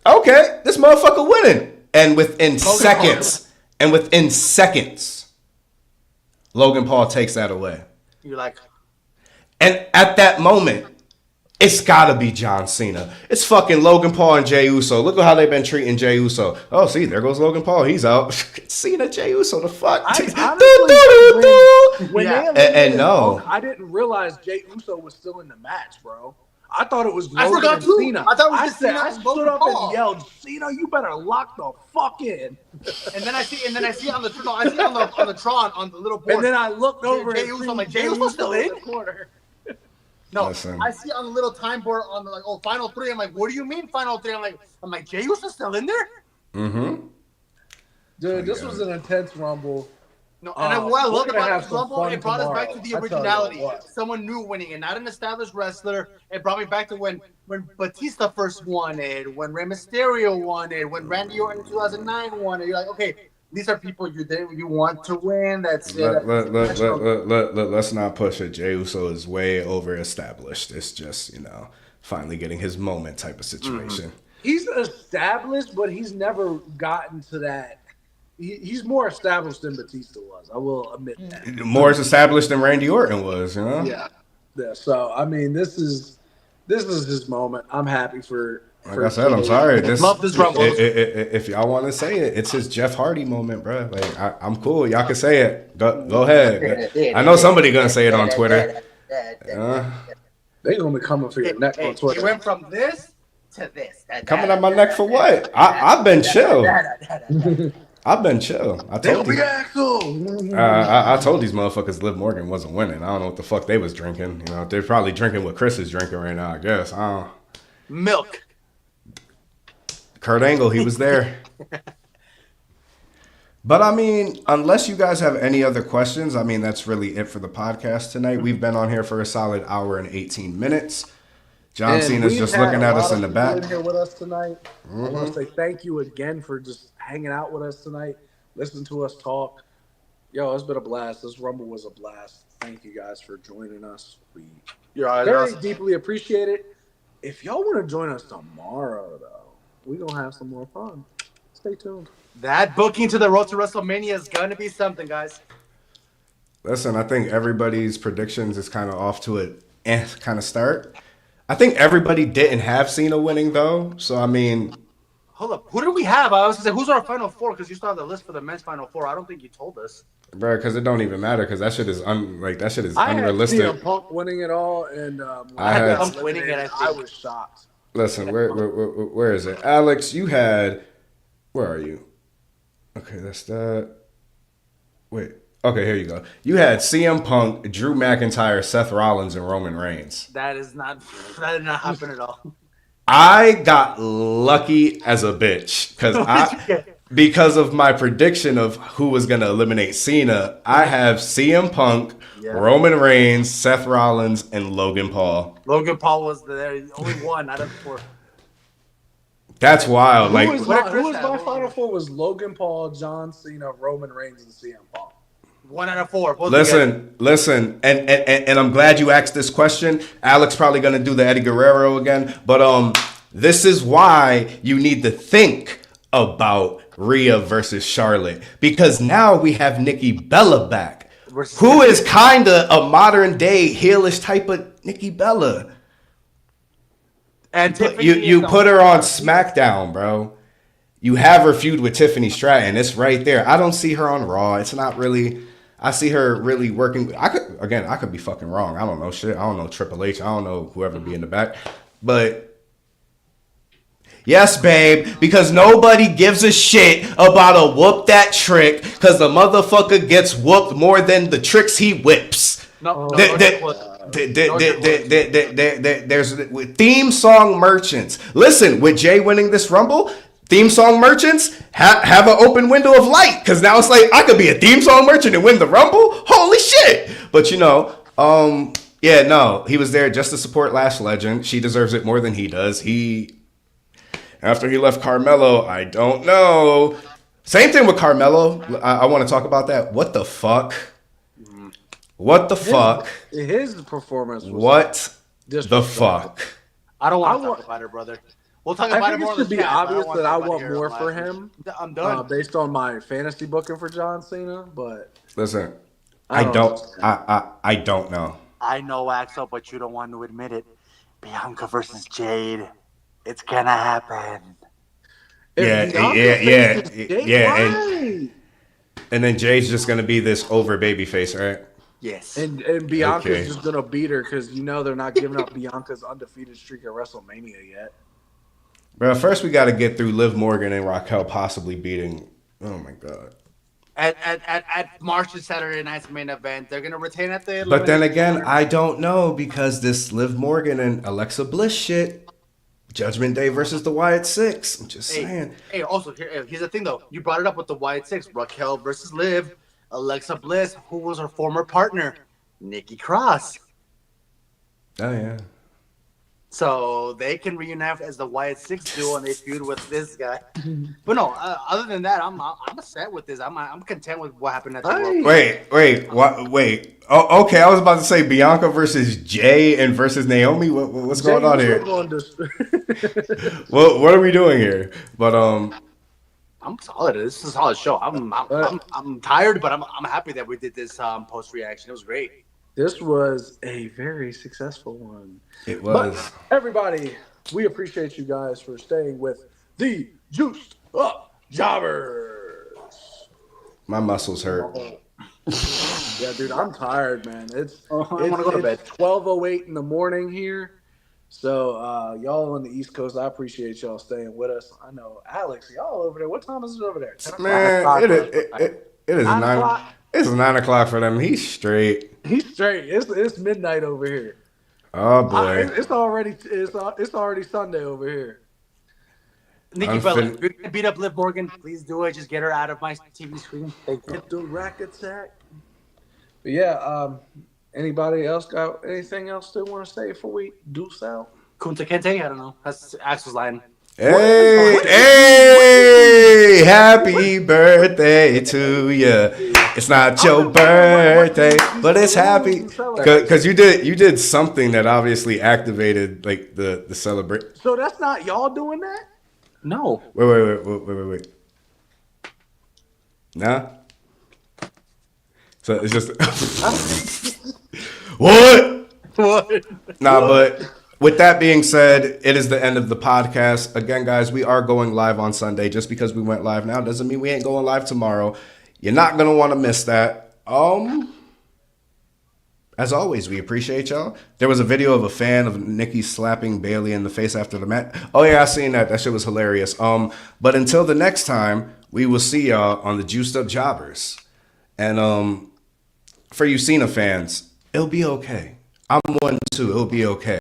okay, this motherfucker winning, and within seconds, Logan Paul takes that away. You're like, and at that moment, it's gotta be John Cena. It's fucking Logan Paul and Jey Uso. Look at how they've been treating Jey Uso. Oh, see, there goes Logan Paul. He's out. Cena, Jey Uso, the fuck. I didn't realize Jey Uso was still in the match, bro. I thought it was Logan I forgot and too. Cena. I thought it was I Cena and stood Logan up Paul. and yelled, "Cena, you better lock the fuck in." And then I see on the Tron on the little board. And then I looked over Jey and Uso. see I'm like, Jey Uso still in? the corner. No, Listen. I see on the little time board on the final 3. I'm like, what do you mean final 3? I'm like, Jey Uso still in there? Mm-hmm. Dude, this was an intense Rumble. No, and what I loved about this Rumble, fun it brought us back to the tomorrow. I tell you originality. what. Someone new winning it, not an established wrestler. It brought me back to when Batista first won it, when Rey Mysterio won it, when Randy Orton in 2009 won it. You're like, okay, these are people you want to win. That's it. Let's not push it. Jey Uso is way over established. It's just, finally getting his moment type of situation. He's established, but he's never gotten to that. He's more established than Batista was. I will admit that. More established than Randy Orton was, Yeah. So I mean, this is his moment. I'm happy for. Like I said, I'm sorry. Love this Rumble. If y'all want to say it, it's his Jeff Hardy moment, bro. Like I'm cool. Y'all can say it. Go ahead. I know somebody gonna say it on Twitter. They gonna be coming for your neck on Twitter. He went from this to this. Coming on my neck for what? I've been chill. I've been chill. I told you. I told these motherfuckers Liv Morgan wasn't winning. I don't know what the fuck they was drinking. They're probably drinking what Chris is drinking right now, I guess. Milk. Kurt Angle, he was there. But I mean, unless you guys have any other questions, I mean, that's really it for the podcast tonight. We've been on here for a solid hour and 18 minutes. John Cena's just looking at us in the back. Here with us tonight. I want to say thank you again for just hanging out with us tonight, listening to us talk. Yo, it's been a blast. This Rumble was a blast. Thank you guys for joining us. We very deeply appreciate it. If y'all want to join us tomorrow, though, we're going to have some more fun. Stay tuned. That booking to the road to WrestleMania is going to be something, guys. Listen, I think everybody's predictions is kind of off to a kind of start. I think everybody didn't have Cena winning, though. So, I mean... Hold up. Who do we have? I was going to say, who's our Final Four? Because you still have the list for the men's Final Four. I don't think you told us. Bro, because it don't even matter, because that shit is unrealistic. I had CM Punk winning it all, and I had Punk winning it. I was shocked. Listen, where is it? Alex, you had... Where are you? Okay, that's that. Wait. Okay, here you go. You had CM Punk, Drew McIntyre, Seth Rollins, and Roman Reigns. That did not happen at all. I got lucky as a bitch because of my prediction of who was going to eliminate Cena. I have CM Punk, Roman Reigns, Seth Rollins, and Logan Paul. Logan Paul was the only one out of 4. That's wild. Who Like, was What my, if who Chris was had my one? final four? Was Logan Paul, John Cena, Roman Reigns, and CM Punk. 1 out of 4. Both together. listen, and I'm glad you asked this question. Alex probably gonna do the Eddie Guerrero again, but this is why you need to think about Rhea versus Charlotte, because now we have Nikki Bella back, who is kind of a modern day heelish type of Nikki Bella. And You put her on SmackDown, bro. You have her feud with Tiffany Stratton. It's right there. I don't see her on Raw. It's not really. I see her really working. I could be fucking wrong. I don't know shit. I don't know Triple H. I don't know whoever be in the back. But yes, babe, because nobody gives a shit about a whoop that trick, because the motherfucker gets whooped more than the tricks he whips. There's theme song merchants. Listen, with Jay winning this Rumble, theme song merchants have an open window of light, because now it's like I could be a theme song merchant and win the Rumble. Holy shit! But yeah, no, he was there just to support Lash Legend. She deserves it more than he does. After he left Carmelo, I don't know. Same thing with Carmelo. I want to talk about that. What the fuck? What the fuck? His performance was What the fuck? I don't want to talk about it, brother. We'll talk about it more. It should be obvious that I want more for him. I'm done. Based on my fantasy booking for John Cena, but listen, I don't know. I know, Axel, but you don't want to admit it. Bianca versus Jade. It's gonna happen. Yeah. And then Jade's just gonna be this over babyface, right? Yes. And Bianca's just gonna beat her, because they're not giving up Bianca's undefeated streak at WrestleMania yet. Bro, first we got to get through Liv Morgan and Raquel possibly beating. Oh my god. At March's Saturday night's main event, they're gonna retain at the. But then again, I don't know, because this Liv Morgan and Alexa Bliss shit. Judgment Day versus the Wyatt Six. I'm just saying. Hey, also here's the thing though. You brought it up with the Wyatt Six. Raquel versus Liv. Alexa Bliss, who was her former partner, Nikki Cross. Oh yeah. So they can reunite as the Wyatt Six duo, and they feud with this guy. But no, other than that, I'm set with this. I'm content with what happened at the World. Wait. Oh, okay. I was about to say Bianca versus Jay and versus Naomi. What's going on here? What are we doing here? But I'm solid. This is a solid show. I'm tired, but I'm happy that we did this post reaction. It was great. This was a very successful one. It was. But everybody, we appreciate you guys for staying with the Juiced Up Jobbers. My muscles hurt. Yeah, dude, I'm tired, man. I want to go to bed. 12:08 in the morning here. So, y'all on the East Coast, I appreciate y'all staying with us. I know, Alex, y'all over there. What time is it over there? Man, it is 9. It's 9 o'clock for them. He's straight. He's straight. It's midnight over here. Oh boy, it's already Sunday over here. Nikki Bella, if you're gonna beat up Liv Morgan, please do it. Just get her out of my TV screen. Thank you. Get the rack attack. But yeah, anybody else got anything else they want to say before we deuce out? Kunta Kinte, I don't know. That's Axel's line. Hey, happy birthday to you. It's not your birthday, but it's happy. Because you did something that obviously activated like the celebration. So that's not y'all doing that? No. Wait. Nah. So it's just what? Nah, but with that being said, it is the end of the podcast. Again, guys, we are going live on Sunday. Just because we went live now doesn't mean we ain't going live tomorrow. You're not gonna want to miss that. As always, we appreciate y'all. There was a video of a fan of Nikki slapping Bailey in the face after the match. Oh yeah, I seen that. That shit was hilarious. But until the next time, we will see y'all on the Juiced Up Jobbers. And for you Cena fans, it'll be okay. I'm one too. It'll be okay.